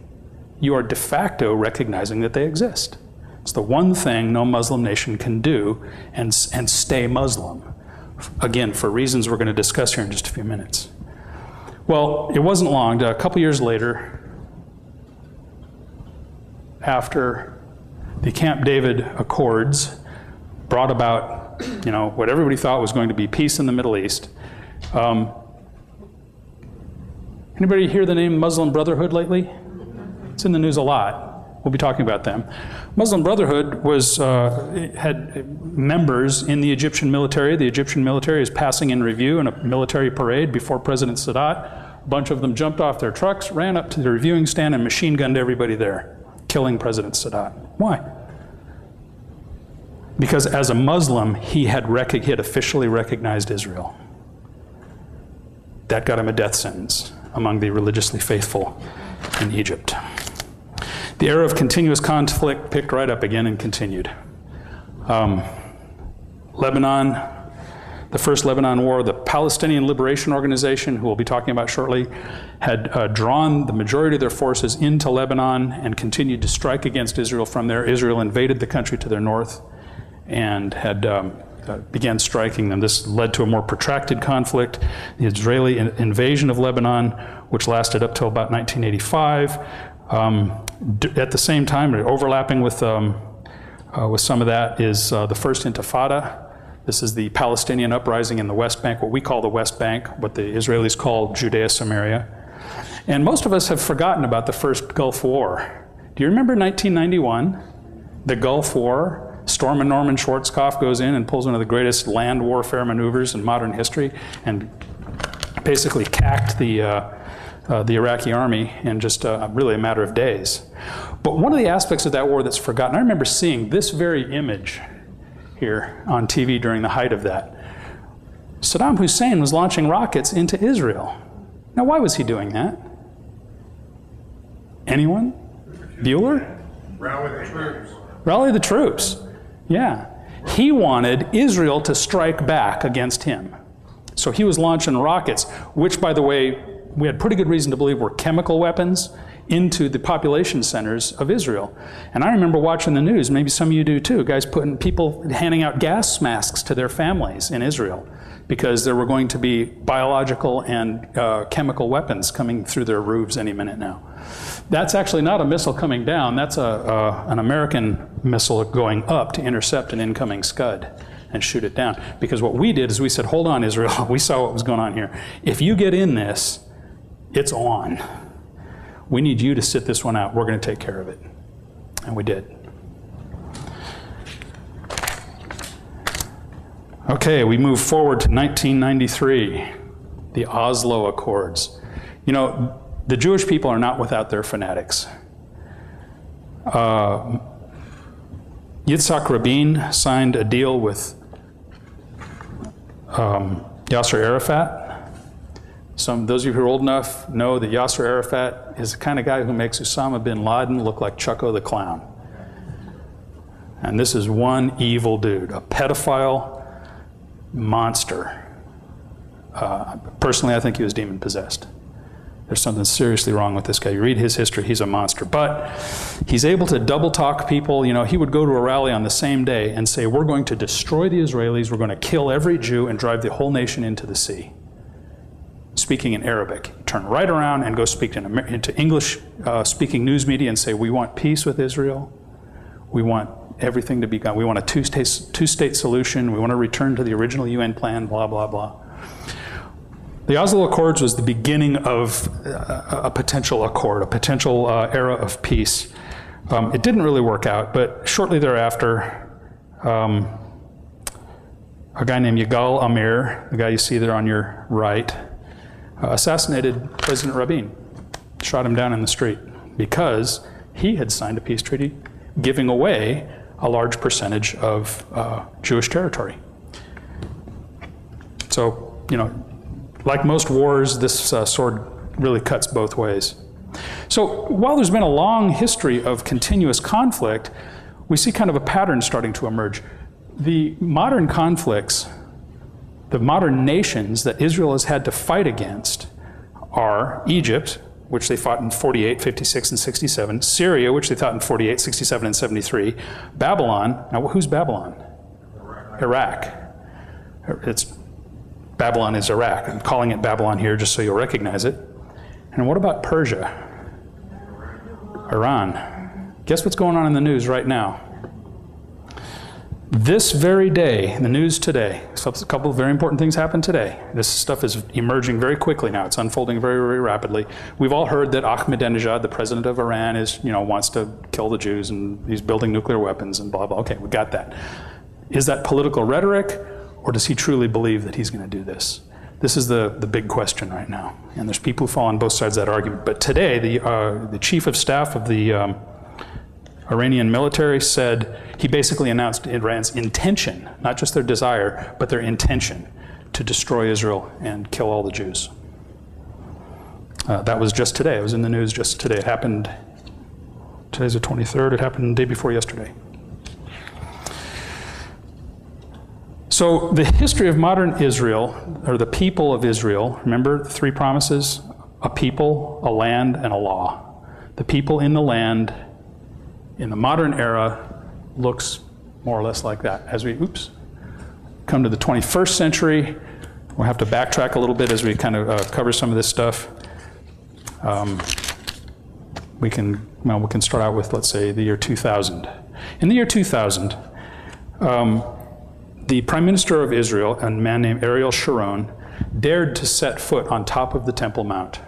You are de facto recognizing that they exist. It's the one thing no Muslim nation can do and stay Muslim. Again, for reasons we're going to discuss here in just a few minutes. Well, it wasn't long. A couple years later, after the Camp David Accords brought about, what everybody thought was going to be peace in the Middle East. Anybody hear the name Muslim Brotherhood lately? It's in the news a lot. We'll be talking about them. Muslim Brotherhood had members in the Egyptian military. The Egyptian military is passing in review in a military parade before President Sadat. A bunch of them jumped off their trucks, ran up to the reviewing stand, and machine gunned everybody there, killing President Sadat. Why? Because as a Muslim, he had officially recognized Israel. That got him a death sentence among the religiously faithful in Egypt. The era of continuous conflict picked right up again and continued. Lebanon, the first Lebanon War, the Palestinian Liberation Organization, who we'll be talking about shortly, had drawn the majority of their forces into Lebanon and continued to strike against Israel from there. Israel invaded the country to their north and had began striking them. This led to a more protracted conflict, the Israeli invasion of Lebanon, which lasted up till about 1985. at the same time, overlapping with some of that, is the First Intifada. This is the Palestinian uprising in the West Bank, what we call the West Bank, what the Israelis call Judea Samaria. And most of us have forgotten about the first Gulf War. Do you remember 1991, the Gulf War? Storm and Norman Schwarzkopf goes in and pulls one of the greatest land warfare maneuvers in modern history and basically cacked the Iraqi army in just really a matter of days. But one of the aspects of that war that's forgotten, I remember seeing this very image here on TV during the height of that. Saddam Hussein was launching rockets into Israel. Now, why was he doing that? Anyone? Bueller? Rally the troops. Rally the troops. Yeah. He wanted Israel to strike back against him. So he was launching rockets, which, by the way, we had pretty good reason to believe were chemical weapons, into the population centers of Israel. And I remember watching the news, maybe some of you do too, guys people handing out gas masks to their families in Israel because there were going to be biological and chemical weapons coming through their roofs any minute now. That's actually not a missile coming down, that's an American missile going up to intercept an incoming Scud and shoot it down. Because what we did is we said, hold on, Israel, we saw what was going on here. If you get in this, it's on. We need you to sit this one out. We're going to take care of it. And we did. Okay, we move forward to 1993, the Oslo Accords. You know, the Jewish people are not without their fanatics. Yitzhak Rabin signed a deal with Yasser Arafat. Those of you who are old enough know that Yasser Arafat is the kind of guy who makes Osama bin Laden look like Chucko the Clown. And this is one evil dude, a pedophile monster. Personally, I think he was demon-possessed. There's something seriously wrong with this guy. You read his history, he's a monster. But he's able to double-talk people. You know, he would go to a rally on the same day and say, we're going to destroy the Israelis, we're going to kill every Jew and drive the whole nation into the sea. Speaking in Arabic. Turn right around and go speak into English-speaking news media and say, we want peace with Israel. We want everything to be gone. We want a two-state solution. We want to return to the original UN plan, blah, blah, blah. The Oslo Accords was the beginning of a potential accord, a potential era of peace. It didn't really work out, but shortly thereafter, a guy named Yigal Amir, the guy you see there on your right, assassinated President Rabin, shot him down in the street because he had signed a peace treaty giving away a large percentage of Jewish territory. So, you know, like most wars, this sword really cuts both ways. So while there's been a long history of continuous conflict, we see kind of a pattern starting to emerge. The modern conflicts, the modern nations that Israel has had to fight against are Egypt, which they fought in 48, 56, and 67, Syria, which they fought in 48, 67, and 73, Babylon. Now, who's Babylon? Iraq. Babylon is Iraq. I'm calling it Babylon here just so you'll recognize it. And what about Persia? Iran. Guess what's going on in the news right now? This very day, in the news today, so a couple of very important things happened today. This stuff is emerging very quickly now. It's unfolding very, very rapidly. We've all heard that Ahmadinejad, the president of Iran, wants to kill the Jews and he's building nuclear weapons and blah, blah. Okay, we got that. Is that political rhetoric, or does he truly believe that he's going to do this? This is the big question right now. And there's people who fall on both sides of that argument. But today, the chief of staff of the Iranian military said, he basically announced Iran's intention, not just their desire, but their intention to destroy Israel and kill all the Jews. That was just today. It was in the news just today. It happened, today's the 23rd, it happened the day before yesterday. So the history of modern Israel, or the people of Israel, remember the three promises? A people, a land, and a law. The people in the land in the modern era looks more or less like that. As we, come to the 21st century, we'll have to backtrack a little bit as we kind of cover some of this stuff. We can Well, we can start out with, let's say, the year 2000. In the year 2000, the Prime Minister of Israel, a man named Ariel Sharon, dared to set foot on top of the Temple Mount.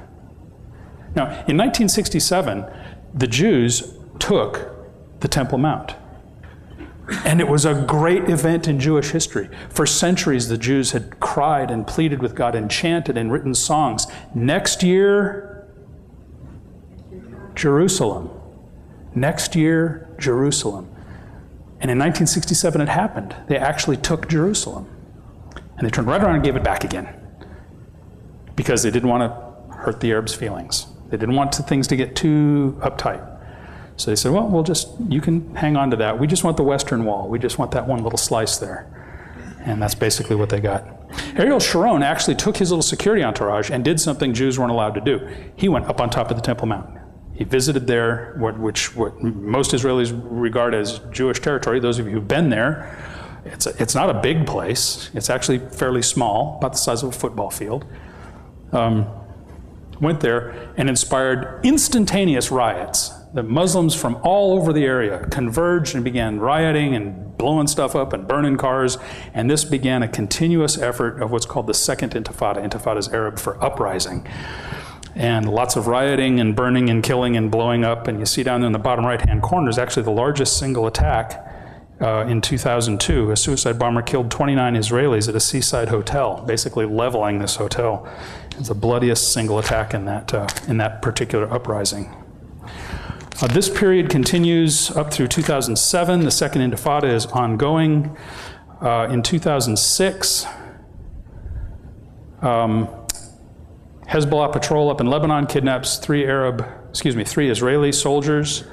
Now, in 1967, the Jews took the Temple Mount. And it was a great event in Jewish history. For centuries, the Jews had cried and pleaded with God and chanted and written songs. Next year, Jerusalem. Next year, Jerusalem. And in 1967, it happened. They actually took Jerusalem. And they turned right around and gave it back again. Because they didn't want to hurt the Arabs' feelings. They didn't want things to get too uptight. So they said, well, you can hang on to that. We just want the Western Wall. We just want that one little slice there. And that's basically what they got. Ariel Sharon actually took his little security entourage and did something Jews weren't allowed to do. He went up on top of the Temple Mount. He visited there, what most Israelis regard as Jewish territory. Those of you who've been there, it's not a big place. It's actually fairly small, about the size of a football field. Went there and inspired instantaneous riots. The Muslims from all over the area converged and began rioting and blowing stuff up and burning cars. And this began a continuous effort of what's called the Second Intifada. Intifada is Arab for uprising. And lots of rioting and burning and killing and blowing up. And you see down there in the bottom right-hand corner is actually the largest single attack in 2002. A suicide bomber killed 29 Israelis at a seaside hotel, basically leveling this hotel. It's the bloodiest single attack in that particular uprising. This period continues up through 2007. The Second Intifada is ongoing. In 2006, Hezbollah patrol up in Lebanon kidnaps three Israeli soldiers.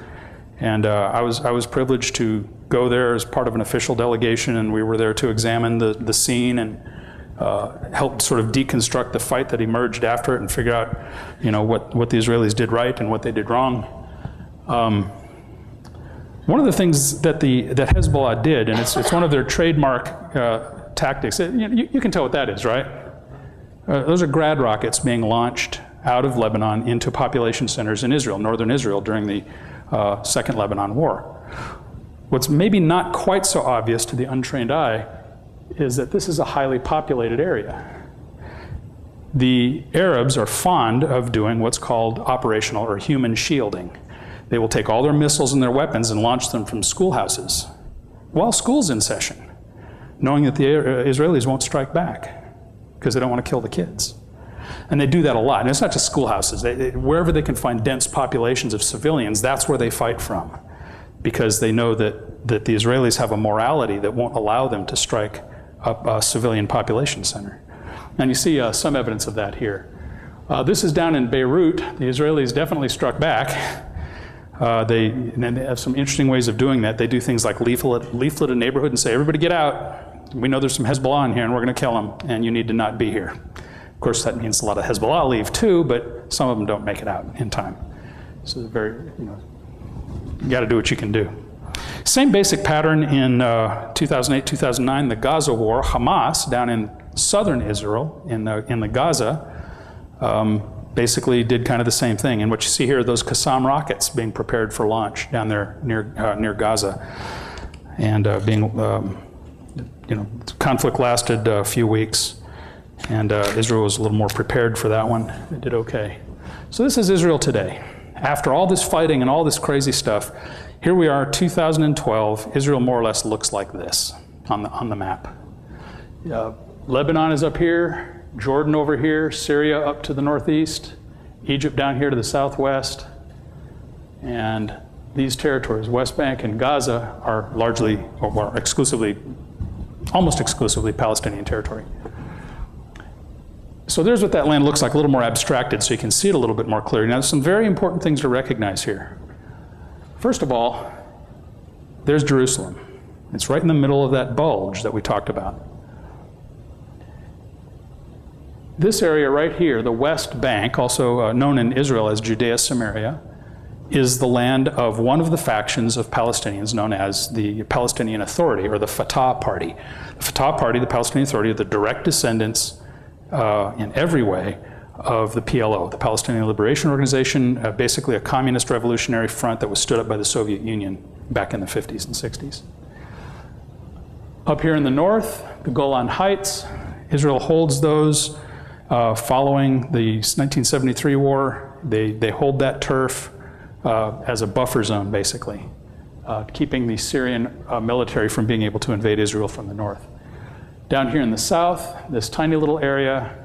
And I was privileged to go there as part of an official delegation, and we were there to examine the scene and help sort of deconstruct the fight that emerged after it and figure out, what the Israelis did right and what they did wrong. One of the things that Hezbollah did, and it's one of their trademark tactics, you can tell what that is, right? Those are grad rockets being launched out of Lebanon into population centers in Israel, northern Israel, during the Second Lebanon War. What's maybe not quite so obvious to the untrained eye is that this is a highly populated area. The Arabs are fond of doing what's called operational or human shielding. They will take all their missiles and their weapons and launch them from schoolhouses while school's in session, knowing that the Israelis won't strike back because they don't want to kill the kids. And they do that a lot. And it's not just schoolhouses. Wherever they can find dense populations of civilians, that's where they fight from, because they know that the Israelis have a morality that won't allow them to strike up a civilian population center. And you see some evidence of that here. This is down in Beirut. The Israelis definitely struck back. They have some interesting ways of doing that. They do things like leaflet a neighborhood and say, everybody get out. We know there's some Hezbollah in here and we're going to kill them, and you need to not be here. Of course, that means a lot of Hezbollah leave too, but some of them don't make it out in time. So you got to do what you can do. Same basic pattern in 2008, 2009, the Gaza war. Hamas, down in southern Israel, in the Gaza, basically did kind of the same thing. And what you see here are those Qassam rockets being prepared for launch down there near Gaza. And conflict lasted a few weeks, and Israel was a little more prepared for that one. They did okay. So this is Israel today. After all this fighting and all this crazy stuff, here we are, 2012. Israel more or less looks like this on the map. Lebanon is up here, Jordan over here, Syria up to the northeast, Egypt down here to the southwest, and these territories, West Bank and Gaza, are largely, or exclusively, almost exclusively Palestinian territory. So there's what that land looks like, a little more abstracted, so you can see it a little bit more clearly. Now, there's some very important things to recognize here. First of all, there's Jerusalem. It's right in the middle of that bulge that we talked about. This area right here, the West Bank, also known in Israel as Judea Samaria, is the land of one of the factions of Palestinians known as the Palestinian Authority, or the Fatah Party. The Fatah Party, the Palestinian Authority, are the direct descendants in every way of the PLO, the Palestinian Liberation Organization, basically a communist revolutionary front that was stood up by the Soviet Union back in the 50s and 60s. Up here in the north, the Golan Heights. Israel holds those following the 1973 war. They hold that turf as a buffer zone, basically, keeping the Syrian military from being able to invade Israel from the north. Down here in the south, this tiny little area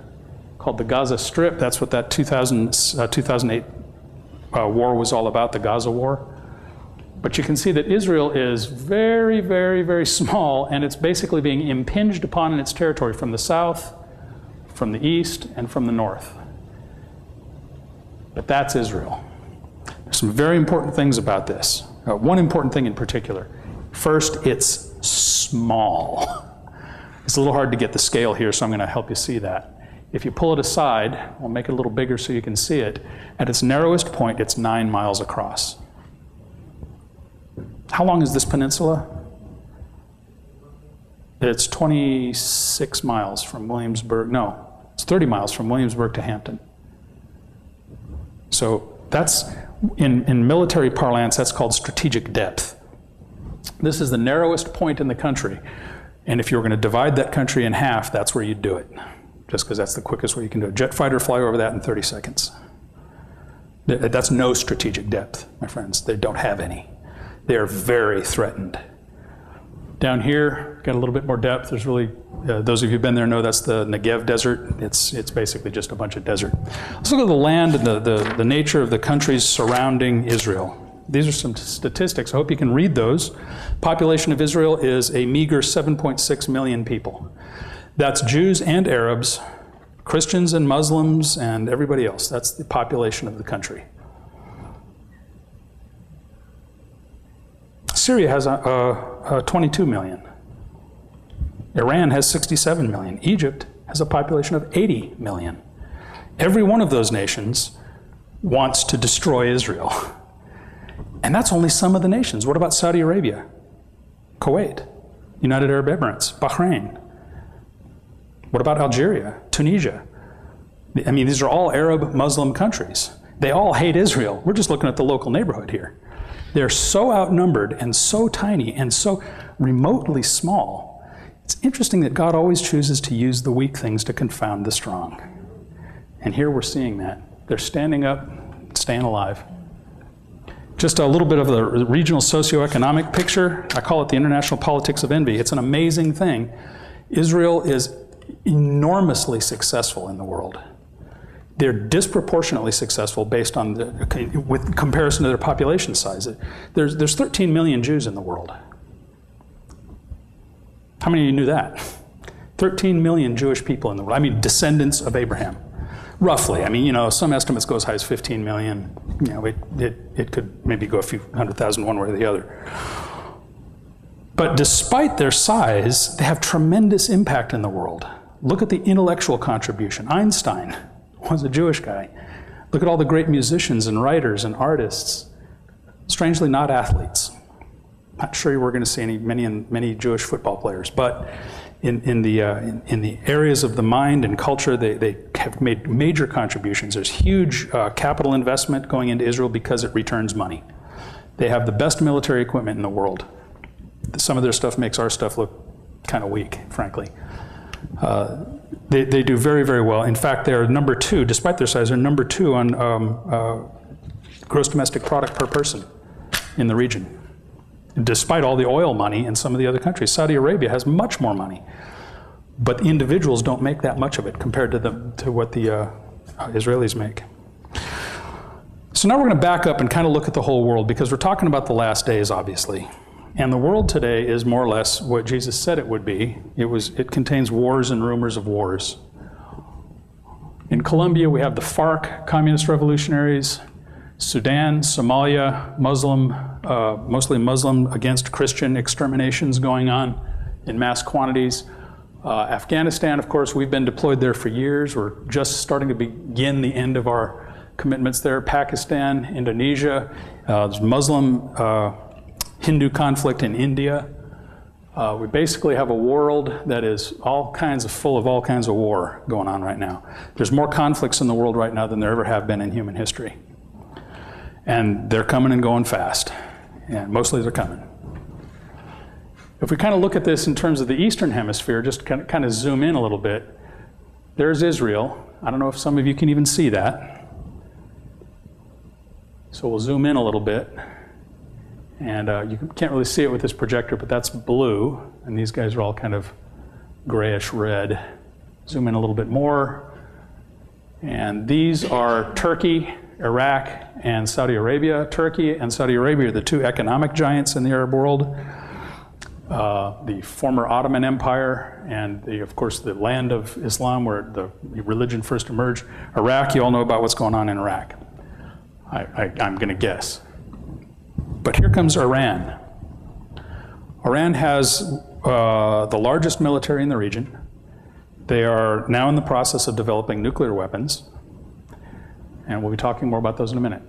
called the Gaza Strip. That's what that 2008 war was all about, the Gaza War. But you can see that Israel is very, very, very small, and it's basically being impinged upon in its territory from the south, from the east, and from the north. But that's Israel. There's some very important things about this. One important thing in particular. First, it's small. It's a little hard to get the scale here, so I'm going to help you see that. If you pull it aside, we'll make it a little bigger so you can see it. At its narrowest point, it's 9 miles across. How long is this peninsula? It's 26 miles from Williamsburg. No, it's 30 miles from Williamsburg to Hampton. So that's, in military parlance, that's called strategic depth. This is the narrowest point in the country. And if you were going to divide that country in half, that's where you'd do it. Just because that's the quickest way you can do it. Jet fighter fly over that in 30 seconds. That's no strategic depth, my friends. They don't have any. They are very threatened. Down here, got a little bit more depth. There's really, those of you who've been there know that's the Negev desert. It's basically just a bunch of desert. Let's look at the land and the nature of the countries surrounding Israel. These are some statistics. I hope you can read those. Population of Israel is a meager 7.6 million people. That's Jews and Arabs, Christians and Muslims, and everybody else. That's the population of the country. Syria has 22 million. Iran has 67 million. Egypt has a population of 80 million. Every one of those nations wants to destroy Israel. And that's only some of the nations. What about Saudi Arabia, Kuwait, United Arab Emirates, Bahrain? What about Algeria, Tunisia? I mean, these are all Arab Muslim countries. They all hate Israel. We're just looking at the local neighborhood here. They're so outnumbered and so tiny and so remotely small. It's interesting that God always chooses to use the weak things to confound the strong. And here we're seeing that. They're standing up, staying alive. Just a little bit of the regional socioeconomic picture. I call it the international politics of envy. It's an amazing thing. Israel is enormously successful in the world. They're disproportionately successful based on with comparison to their population size. There's 13 million Jews in the world. How many of you knew that? 13 million Jewish people in the world. I mean, descendants of Abraham. Roughly. I mean, you know, some estimates go as high as 15 million. You know, it could maybe go a few 100,000 one way or the other. But despite their size, they have tremendous impact in the world. Look at the intellectual contribution. Einstein was a Jewish guy. Look at all the great musicians and writers and artists. Strangely, not athletes. Not sure we're going to see many Jewish football players, but in the areas of the mind and culture, they have made major contributions. There's huge capital investment going into Israel because it returns money. They have the best military equipment in the world. Some of their stuff makes our stuff look kind of weak, frankly. They do very, very well. In fact, they're number 2, despite their size, they're number 2 on gross domestic product per person in the region. Despite all the oil money in some of the other countries. Saudi Arabia has much more money. But the individuals don't make that much of it compared to what the Israelis make. So now we're going to back up and kind of look at the whole world, because we're talking about the last days, obviously. And the world today is more or less what Jesus said it would be. It contains wars and rumors of wars. In Colombia, we have the FARC, communist revolutionaries. Sudan, Somalia, Muslim, mostly Muslim against Christian exterminations going on in mass quantities. Afghanistan, of course, we've been deployed there for years. We're just starting to begin the end of our commitments there. Pakistan, Indonesia, there's Muslim Hindu conflict in India. We basically have a world that is full of all kinds of war going on right now. There's more conflicts in the world right now than there ever have been in human history. And they're coming and going fast. And mostly they're coming. If we kind of look at this in terms of the Eastern Hemisphere, just kind of zoom in a little bit, there's Israel. I don't know if some of you can even see that. So we'll zoom in a little bit. And you can't really see it with this projector, but that's blue. And these guys are all kind of grayish red. Zoom in a little bit more. And these are Turkey, Iraq, and Saudi Arabia. Turkey and Saudi Arabia are the two economic giants in the Arab world. The former Ottoman Empire and, of course, the land of Islam where the religion first emerged. Iraq, you all know about what's going on in Iraq. I'm going to guess. But here comes Iran. Iran has the largest military in the region. They are now in the process of developing nuclear weapons. And we'll be talking more about those in a minute.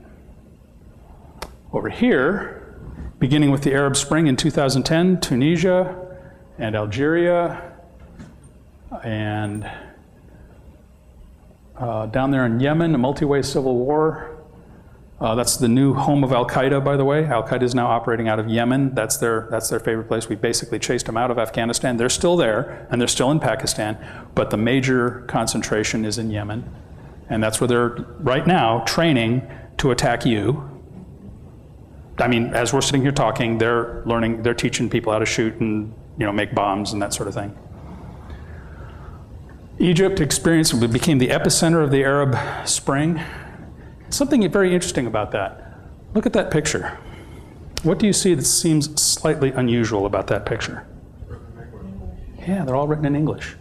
Over here, beginning with the Arab Spring in 2010, Tunisia and Algeria, and down there in Yemen, a multi-way civil war. That's the new home of Al-Qaeda, by the way. Al-Qaeda is now operating out of Yemen. That's their favorite place. We basically chased them out of Afghanistan. They're still there, and they're still in Pakistan, but the major concentration is in Yemen. And that's where they're, right now, training to attack you. I mean, as we're sitting here talking, they're teaching people how to shoot and, make bombs and that sort of thing. Egypt became the epicenter of the Arab Spring. Something very interesting about that. Look at that picture. What do you see that seems slightly unusual about that picture? Yeah, they're all written in English.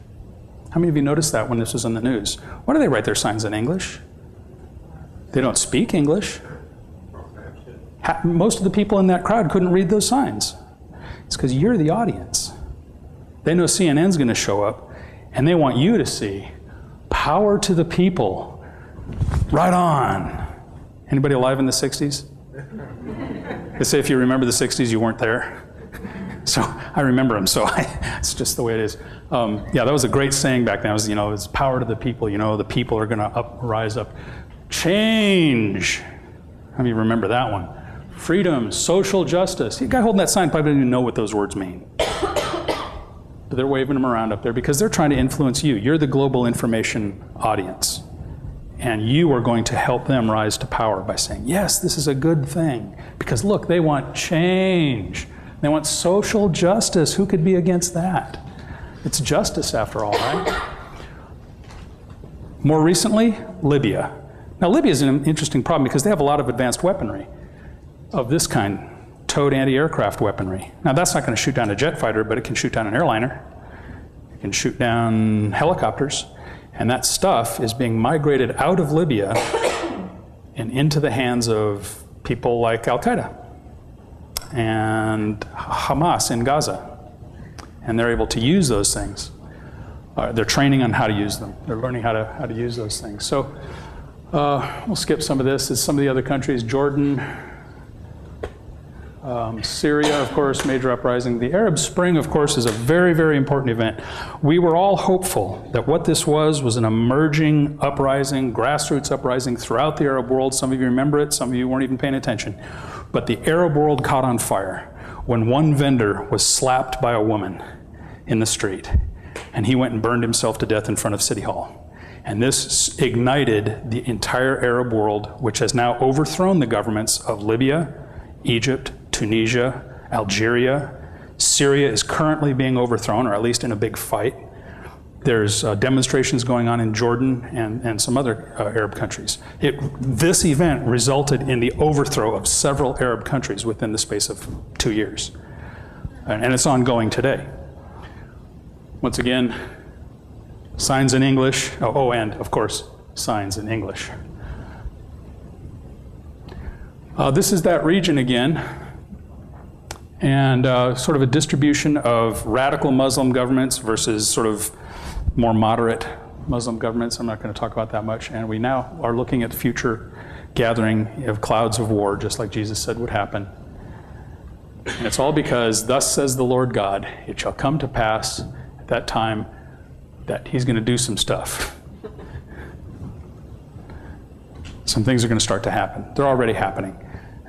How many of you noticed that when this was in the news? Why do they write their signs in English? They don't speak English. Most of the people in that crowd couldn't read those signs. It's because you're the audience. They know CNN's going to show up, and they want you to see power to the people. Right on. Anybody alive in the 60s? They say if you remember the 60s, you weren't there. So I remember them, so it's just the way it is. Yeah, that was a great saying back then. It was, it's power to the people. The people are going to rise up. Change. How many remember that one? Freedom, social justice. The guy holding that sign probably didn't even know what those words mean. But they're waving them around up there because they're trying to influence you. You're the global information audience. And you are going to help them rise to power by saying, yes, this is a good thing. Because look, they want change. They want social justice. Who could be against that? It's justice after all, right? More recently, Libya. Now, Libya is an interesting problem because they have a lot of advanced weaponry of this kind, towed anti-aircraft weaponry. Now, that's not going to shoot down a jet fighter, but it can shoot down an airliner. It can shoot down helicopters. And that stuff is being migrated out of Libya and into the hands of people like Al-Qaeda and Hamas in Gaza. And they're able to use those things. They're training on how to use them. They're learning how to use those things. So we'll skip some of this. It's some of the other countries, Jordan, Syria, of course, major uprising. The Arab Spring, of course, is a very, very important event. We were all hopeful that what this was an emerging uprising, grassroots uprising throughout the Arab world. Some of you remember it, some of you weren't even paying attention. But the Arab world caught on fire when one vendor was slapped by a woman in the street, and he went and burned himself to death in front of City Hall. And this ignited the entire Arab world, which has now overthrown the governments of Libya, Egypt, Tunisia, Algeria. Syria is currently being overthrown, or at least in a big fight. There's demonstrations going on in Jordan and some other Arab countries. This event resulted in the overthrow of several Arab countries within the space of 2 years. And it's ongoing today. Once again, signs in English. Oh, and of course, signs in English. This is that region again. And sort of a distribution of radical Muslim governments versus sort of more moderate Muslim governments. I'm not going to talk about that much. And we now are looking at the future gathering of clouds of war, just like Jesus said would happen. And it's all because, thus says the Lord God, it shall come to pass at that time that he's going to do some stuff. Some things are going to start to happen. They're already happening,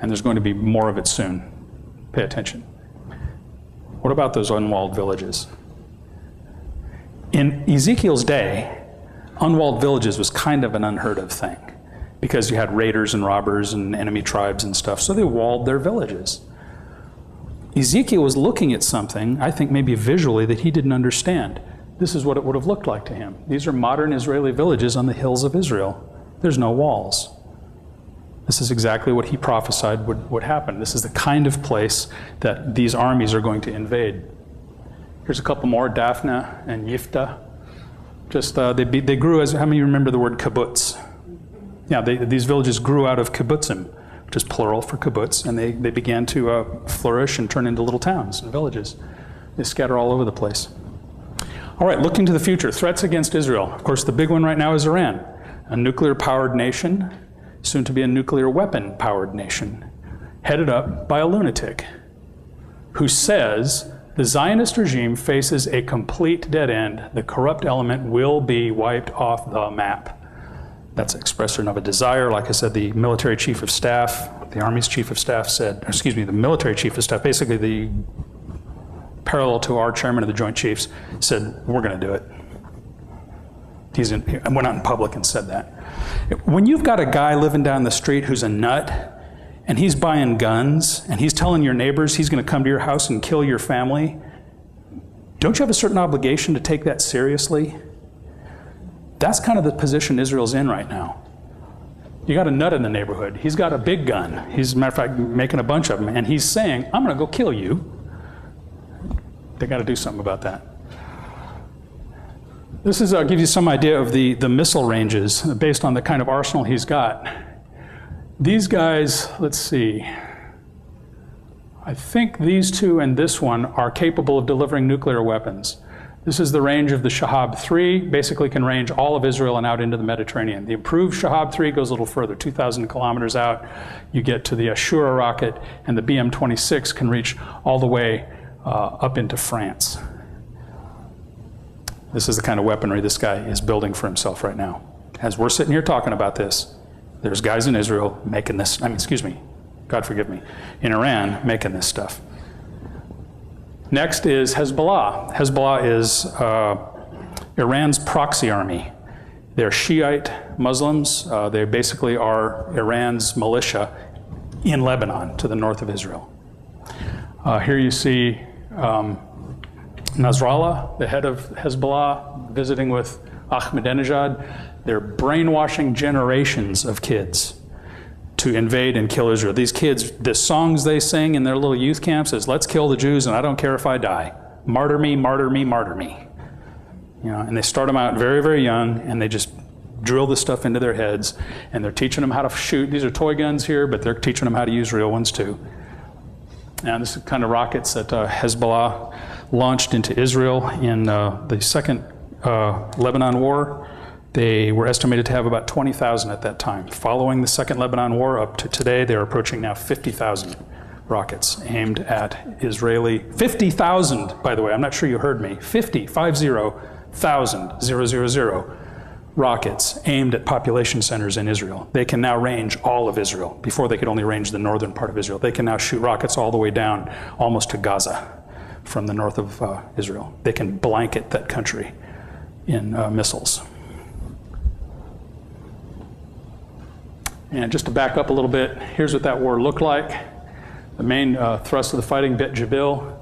and there's going to be more of it soon. Pay attention. What about those unwalled villages? In Ezekiel's day, unwalled villages was kind of an unheard of thing because you had raiders and robbers and enemy tribes and stuff, so they walled their villages. Ezekiel was looking at something, I think maybe visually, that he didn't understand. This is what it would have looked like to him. These are modern Israeli villages on the hills of Israel. There's no walls. This is exactly what he prophesied would happen. This is the kind of place that these armies are going to invade. Here's a couple more, Daphne and Yifta. Just, they grew as, how many of you remember the word kibbutz? Yeah, these villages grew out of kibbutzim, which is plural for kibbutz, and they began to flourish and turn into little towns and villages. They scatter all over the place. All right, looking to the future, threats against Israel. Of course, the big one right now is Iran, a nuclear-powered nation, soon to be a nuclear weapon-powered nation, headed up by a lunatic who says the Zionist regime faces a complete dead end. The corrupt element will be wiped off the map. That's an expression of a desire. Like I said, the military chief of staff, the Army's chief of staff said, excuse me, the military chief of staff, basically the parallel to our chairman of the Joint Chiefs, said, we're going to do it. He went out in public and said that. When you've got a guy living down the street who's a nut, and he's buying guns, and he's telling your neighbors he's going to come to your house and kill your family, don't you have a certain obligation to take that seriously? That's kind of the position Israel's in right now. You got a nut in the neighborhood. He's got a big gun. He's, as a matter of fact, making a bunch of them, and he's saying, I'm going to go kill you. They got to do something about that. This is gives you some idea of the missile ranges based on the kind of arsenal he's got. These guys, let's see, I think these two and this one are capable of delivering nuclear weapons. This is the range of the Shahab 3, basically can range all of Israel and out into the Mediterranean. The improved Shahab 3 goes a little further, 2,000 kilometers out. You get to the Ashura rocket, and the BM-26 can reach all the way up into France. This is the kind of weaponry this guy is building for himself right now. As we're sitting here talking about this, there's guys in Israel making this, God forgive me, in Iran making this stuff. Next is Hezbollah. Hezbollah is Iran's proxy army. They're Shiite Muslims. They basically are Iran's militia in Lebanon to the north of Israel. Here you see Nasrallah, the head of Hezbollah, visiting with Ahmadinejad. They're brainwashing generations of kids to invade and kill Israel. These kids, the songs they sing in their little youth camps is, let's kill the Jews and I don't care if I die. Martyr me, martyr me, martyr me. You know, and they start them out very, very young, and they just drill this stuff into their heads, and they're teaching them how to shoot. These are toy guns here, but they're teaching them how to use real ones too. And this is the kind of rockets that Hezbollah launched into Israel in the second Lebanon war. They were estimated to have about 20,000 at that time. Following the second Lebanon war up to today, they're approaching now 50,000 rockets aimed at Israeli. 50,000, by the way, I'm not sure you heard me. 50,000 rockets aimed at population centers in Israel. They can now range all of Israel. Before they could only range the northern part of Israel. They can now shoot rockets all the way down almost to Gaza from the north of Israel. They can blanket that country in missiles. And just to back up a little bit, here's what that war looked like. The main thrust of the fighting, Bet Jabil,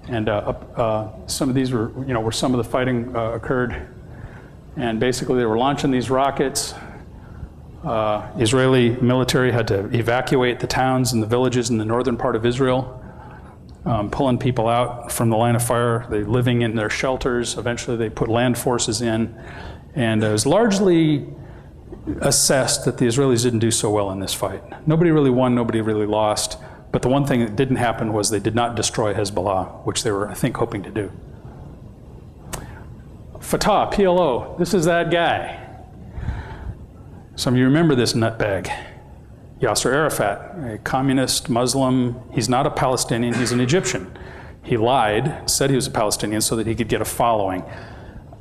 and some of these were, where some of the fighting occurred. And basically they were launching these rockets. Israeli military had to evacuate the towns and the villages in the northern part of Israel, pulling people out from the line of fire. They living in their shelters. Eventually they put land forces in. And it was largely assessed that the Israelis didn't do so well in this fight. Nobody really won, nobody really lost. But the one thing that didn't happen was they did not destroy Hezbollah, which they were, I think, hoping to do. Fatah, PLO, this is that guy. Some of you remember this nutbag. Yasser Arafat, a communist Muslim. He's not a Palestinian, he's an Egyptian. He lied, said he was a Palestinian so that he could get a following.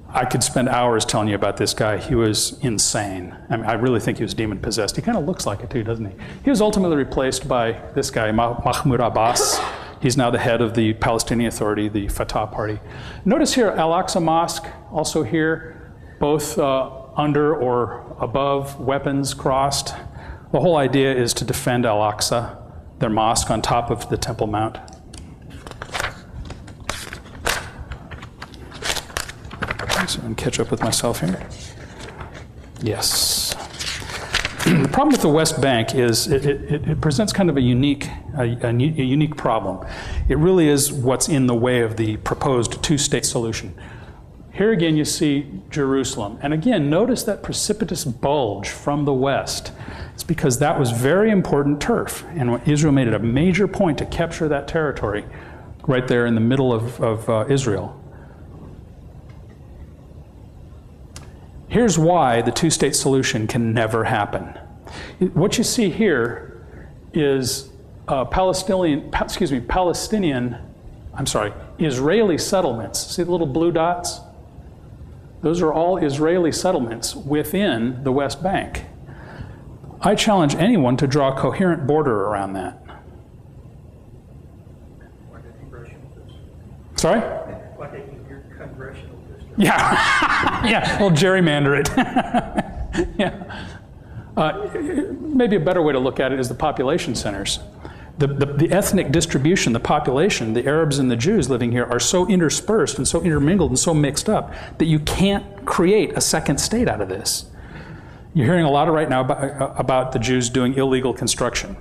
I could spend hours telling you about this guy. He was insane. I mean, I really think he was demon-possessed. He kind of looks like it too, doesn't he? He was ultimately replaced by this guy, Mahmoud Abbas. He's now the head of the Palestinian Authority, the Fatah Party. Notice here, Al-Aqsa Mosque, also here, both under or above, weapons crossed. The whole idea is to defend Al-Aqsa, their mosque on top of the Temple Mount. So I can catch up with myself here. Yes. The problem with the West Bank is it presents kind of a unique problem. It really is what's in the way of the proposed two-state solution. Here again you see Jerusalem. And again, notice that precipitous bulge from the west. It's because that was very important turf. And Israel made it a major point to capture that territory right there in the middle of Israel. Here's why the two-state solution can never happen. What you see here is Israeli settlements. See the little blue dots? Those are all Israeli settlements within the West Bank. I challenge anyone to draw a coherent border around that. Sorry? Yeah, yeah, we'll gerrymander it. Yeah. Maybe a better way to look at it is the population centers. The ethnic distribution, the population, the Arabs and the Jews living here are so interspersed and so intermingled and so mixed up that you can't create a second state out of this. You're hearing a lot right now about the Jews doing illegal construction,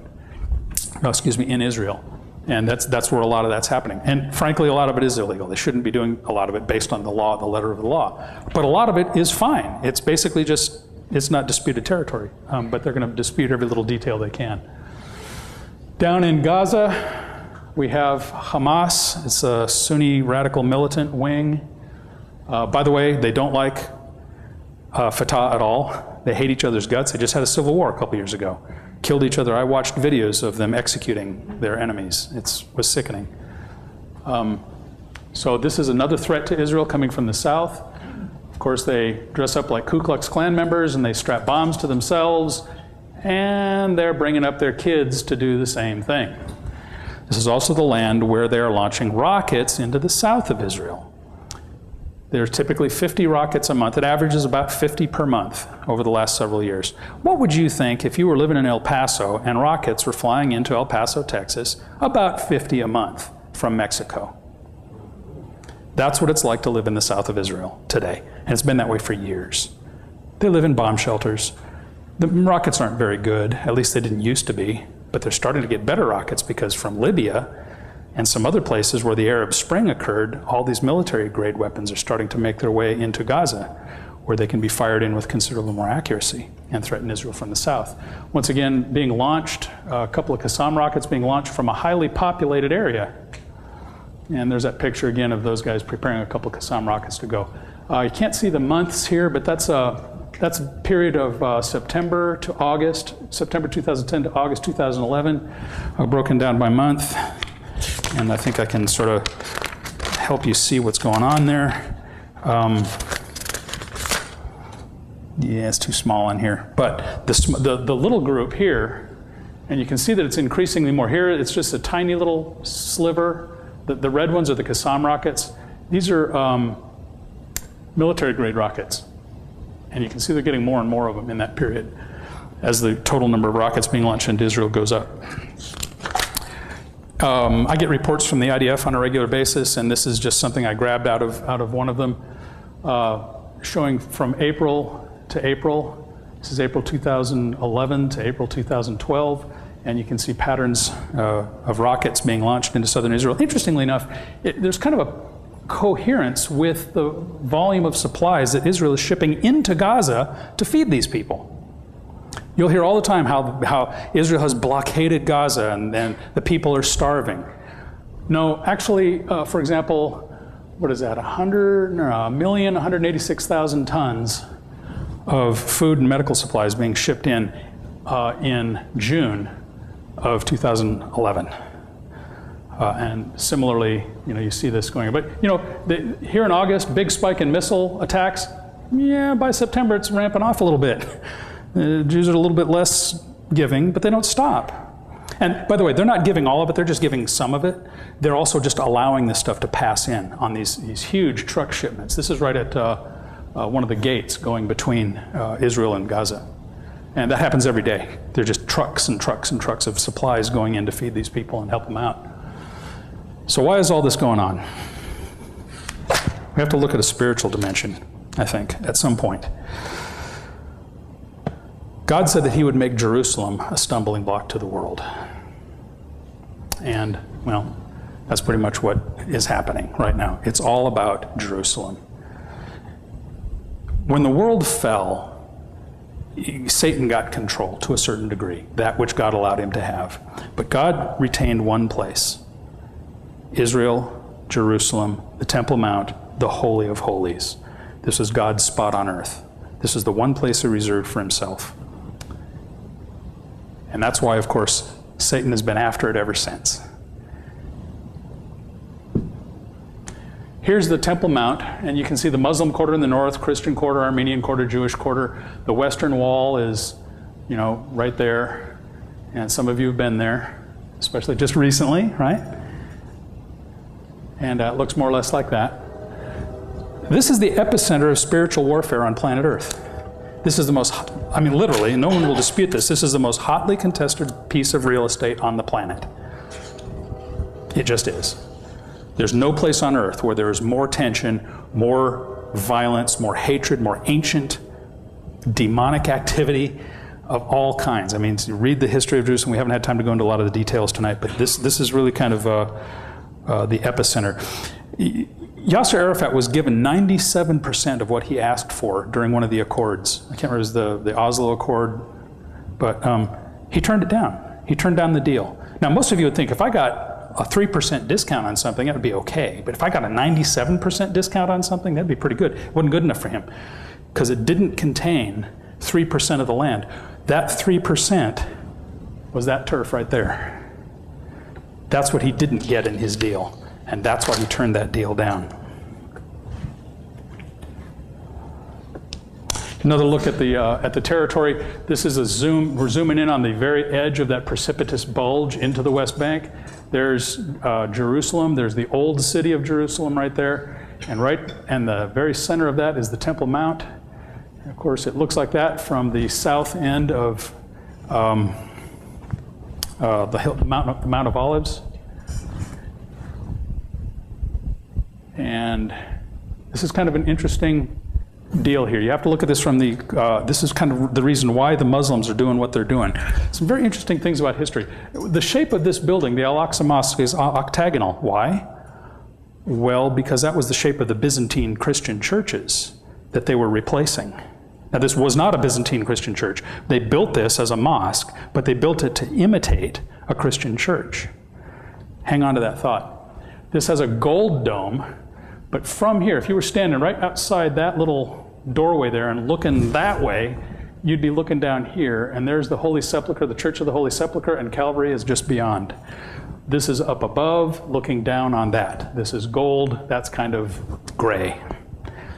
in Israel. And that's where a lot of that's happening. And frankly, a lot of it is illegal. They shouldn't be doing a lot of it based on the law, the letter of the law. But a lot of it is fine. It's basically just, it's not disputed territory. But they're going to dispute every little detail they can. Down in Gaza, we have Hamas. It's a Sunni radical militant wing. By the way, they don't like Fatah at all. They hate each other's guts. They just had a civil war a couple years ago. Killed each other. I watched videos of them executing their enemies. It was sickening. So this is another threat to Israel coming from the south. Of course, they dress up like Ku Klux Klan members and they strap bombs to themselves, and they're bringing up their kids to do the same thing. This is also the land where they are launching rockets into the south of Israel. There's typically 50 rockets a month. It averages about 50 per month over the last several years. What would you think if you were living in El Paso and rockets were flying into El Paso, Texas, about 50 a month from Mexico? That's what it's like to live in the south of Israel today. And it's been that way for years. They live in bomb shelters. The rockets aren't very good, at least they didn't used to be, but they're starting to get better rockets because from Libya and some other places where the Arab Spring occurred, all these military-grade weapons are starting to make their way into Gaza, where they can be fired in with considerable more accuracy and threaten Israel from the south. Once again, being launched, a couple of Qassam rockets being launched from a highly populated area. And there's that picture again of those guys preparing a couple of Qassam rockets to go. You can't see the months here, but that's a period of September to August, September 2010 to August 2011, broken down by month. And I think I can sort of help you see what's going on there. Yeah, it's too small on here. But the little group here, and you can see that it's increasingly more. Here it's just a tiny little sliver. The red ones are the Qassam rockets. These are military-grade rockets. And you can see they're getting more and more of them in that period as the total number of rockets being launched into Israel goes up. I get reports from the IDF on a regular basis, and this is just something I grabbed out of one of them, showing from April to April. This is April 2011 to April 2012, and you can see patterns of rockets being launched into southern Israel. Interestingly enough, there's kind of a coherence with the volume of supplies that Israel is shipping into Gaza to feed these people. You'll hear all the time how Israel has blockaded Gaza and the people are starving. No, actually, for example, what is that, 1,186,000 tons of food and medical supplies being shipped in. in June of 2011. And similarly, you see this going. But here in August, big spike in missile attacks. Yeah, by September it's ramping off a little bit. The Jews are a little bit less giving, but they don't stop. And by the way, they're not giving all of it, they're just giving some of it. They're also just allowing this stuff to pass in on these huge truck shipments. This is right at one of the gates going between Israel and Gaza. And that happens every day. They're just trucks and trucks and trucks of supplies going in to feed these people and help them out. So why is all this going on? We have to look at a spiritual dimension, I think, at some point. God said that he would make Jerusalem a stumbling block to the world. And, well, that's pretty much what is happening right now. It's all about Jerusalem. When the world fell, Satan got control to a certain degree, that which God allowed him to have. But God retained one place: Israel, Jerusalem, the Temple Mount, the Holy of Holies. This is God's spot on earth. This is the one place he reserved for himself. And that's why, of course, Satan has been after it ever since. Here's the Temple Mount, and you can see the Muslim quarter in the north, Christian quarter, Armenian quarter, Jewish quarter. The western wall is, right there. And some of you have been there, especially just recently, right? And it looks more or less like that. This is the epicenter of spiritual warfare on planet Earth. This is the most, literally, no one will dispute this. This is the most hotly contested piece of real estate on the planet. It just is. There's no place on earth where there is more tension, more violence, more hatred, more ancient, demonic activity of all kinds. You read the history of Jerusalem. We haven't had time to go into a lot of the details tonight, but this is really kind of the epicenter. Yasser Arafat was given 97% of what he asked for during one of the accords. I can't remember if it was the Oslo Accord, but he turned it down. He turned down the deal. Now, most of you would think if I got a 3% discount on something, that would be okay. But if I got a 97% discount on something, that'd be pretty good. It wasn't good enough for him because it didn't contain 3% of the land. That 3% was that turf right there. That's what he didn't get in his deal. And that's why he turned that deal down. Another look at the territory. This is a zoom. We're zooming in on the very edge of that precipitous bulge into the West Bank. There's Jerusalem. There's the old city of Jerusalem right there. And the very center of that is the Temple Mount. And of course, it looks like that from the south end of the Mount of Olives. And this is kind of an interesting deal here. You have to look at this from this is kind of the reason why the Muslims are doing what they're doing. Some very interesting things about history. The shape of this building, the Al-Aqsa Mosque, is octagonal. Why? Well, because that was the shape of the Byzantine Christian churches that they were replacing. Now, this was not a Byzantine Christian church. They built this as a mosque, but they built it to imitate a Christian church. Hang on to that thought. This has a gold dome, but from here, if you were standing right outside that little doorway there and looking that way, you'd be looking down here, and there's the Holy Sepulchre, the Church of the Holy Sepulchre, and Calvary is just beyond. This is up above, looking down on that. This is gold, that's kind of gray.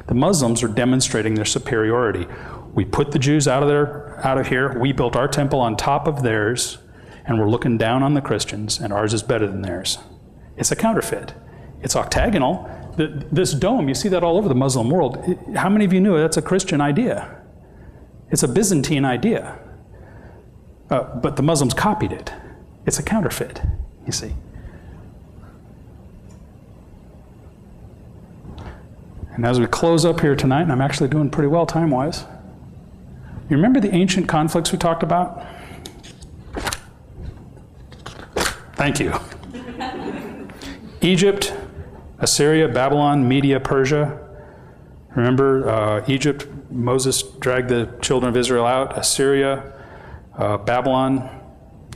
The Muslims are demonstrating their superiority. We put the Jews out of here, we built our temple on top of theirs, and we're looking down on the Christians, and ours is better than theirs. It's a counterfeit. It's octagonal. This dome, you see that all over the Muslim world. How many of you knew that's a Christian idea? It's a Byzantine idea. But the Muslims copied it. It's a counterfeit, you see. And as we close up here tonight, and I'm actually doing pretty well time-wise, you remember the ancient conflicts we talked about? Thank you. Egypt, Assyria, Babylon, Media, Persia. Remember Egypt, Moses dragged the children of Israel out. Assyria, Babylon,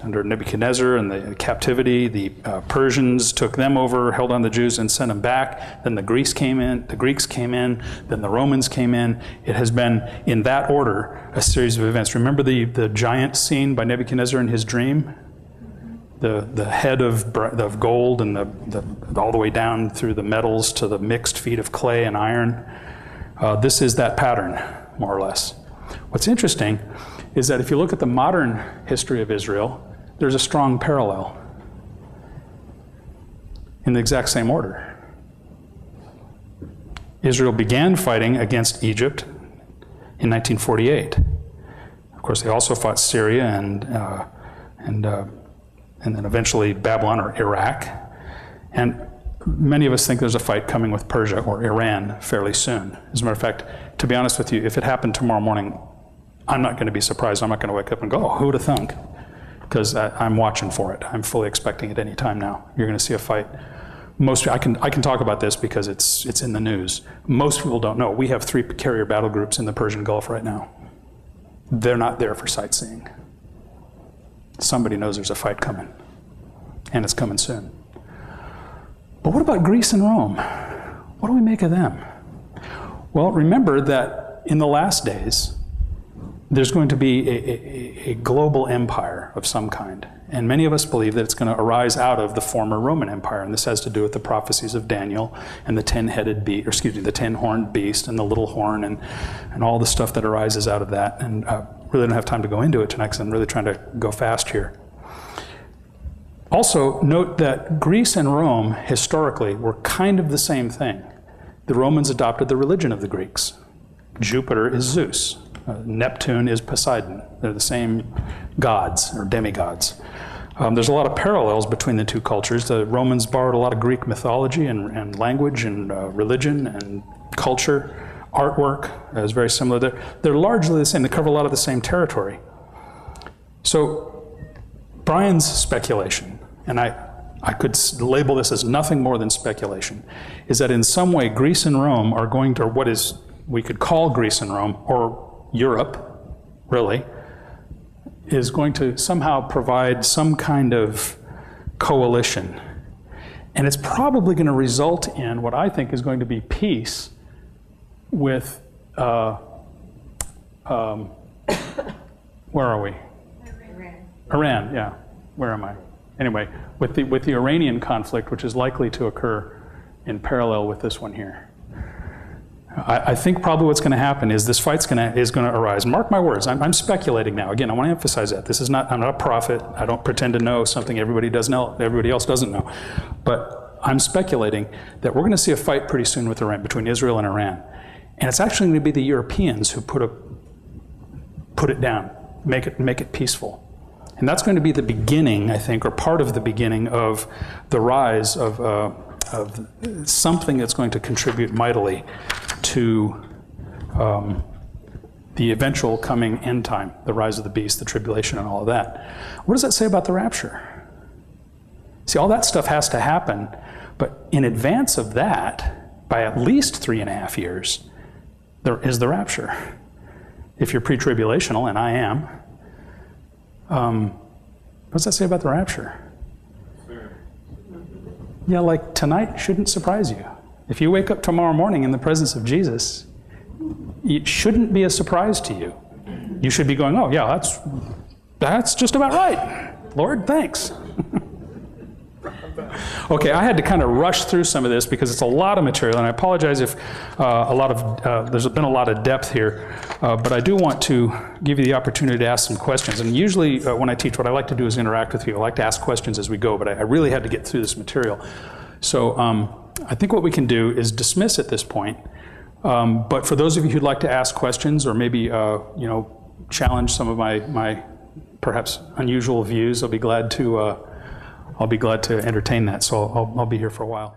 under Nebuchadnezzar and the captivity. The Persians took them over, held on the Jews, and sent them back. Then the Greeks came in, then the Romans came in. It has been, in that order, a series of events. Remember the giant scene by Nebuchadnezzar in his dream? The head of gold and all the way down through the metals to the mixed feet of clay and iron. This is that pattern, more or less. What's interesting is that if you look at the modern history of Israel, there's a strong parallel in the exact same order. Israel began fighting against Egypt in 1948. Of course, they also fought Syria and then eventually Babylon or Iraq. And many of us think there's a fight coming with Persia or Iran fairly soon. As a matter of fact, to be honest with you, if it happened tomorrow morning, I'm not going to be surprised. I'm not going to wake up and go, oh, who would have thunk? Because I'm watching for it. I'm fully expecting it any time now. You're going to see a fight. I can talk about this because it's in the news. Most people don't know. We have 3 carrier battle groups in the Persian Gulf right now. They're not there for sightseeing. Somebody knows there's a fight coming, and it's coming soon. But what about Greece and Rome? What do we make of them? Well, remember that in the last days, there's going to be a global empire of some kind. And many of us believe that it's going to arise out of the former Roman Empire. And this has to do with the prophecies of Daniel and the 10-headed beast, or excuse me, the 10-horned beast and the little horn and all the stuff that arises out of that. And really don't have time to go into it tonight because I'm really trying to go fast here. Also, note that Greece and Rome, historically, were kind of the same thing. The Romans adopted the religion of the Greeks. Jupiter is Zeus. Neptune is Poseidon. They're the same gods, or demigods. There's a lot of parallels between the two cultures. The Romans borrowed a lot of Greek mythology and language and religion and culture. Artwork is very similar. They're largely the same. They cover a lot of the same territory. So Brian's speculation, and I could label this as nothing more than speculation, is that in some way Greece and Rome are going to, or what is we could call Greece and Rome, or Europe, really, is going to somehow provide some kind of coalition. And it's probably going to result in what I think is going to be peace with, where are we? Iran, yeah. Where am I? Anyway, with the Iranian conflict, which is likely to occur in parallel with this one here. I think probably what's going to happen is this fight's is going to arise. Mark my words, I'm speculating now. Again, I want to emphasize that. This is not, I'm not a prophet. I don't pretend to know something everybody does know, everybody else doesn't know. But I'm speculating that we're going to see a fight pretty soon with Iran, between Israel and Iran. And it's actually going to be the Europeans who put it down, make it peaceful. And that's going to be the beginning, I think, or part of the beginning of the rise of something that's going to contribute mightily to the eventual coming end time, the rise of the beast, the tribulation, and all of that. What does that say about the rapture? See, all that stuff has to happen, but in advance of that, by at least 3.5 years, there is the rapture. If you're pre-tribulational, and I am, what does that say about the rapture? Yeah, like tonight shouldn't surprise you. If you wake up tomorrow morning in the presence of Jesus, it shouldn't be a surprise to you. You should be going, oh yeah, that's just about right. Lord, thanks. Okay, I had to kind of rush through some of this because it's a lot of material, and I apologize if there's been a lot of depth here, but I do want to give you the opportunity to ask some questions. And usually when I teach, what I like to do is interact with you. I like to ask questions as we go, but I really had to get through this material. So I think what we can do is dismiss at this point, but for those of you who'd like to ask questions or maybe challenge some of my perhaps unusual views, I'll be glad to entertain that, so I'll be here for a while.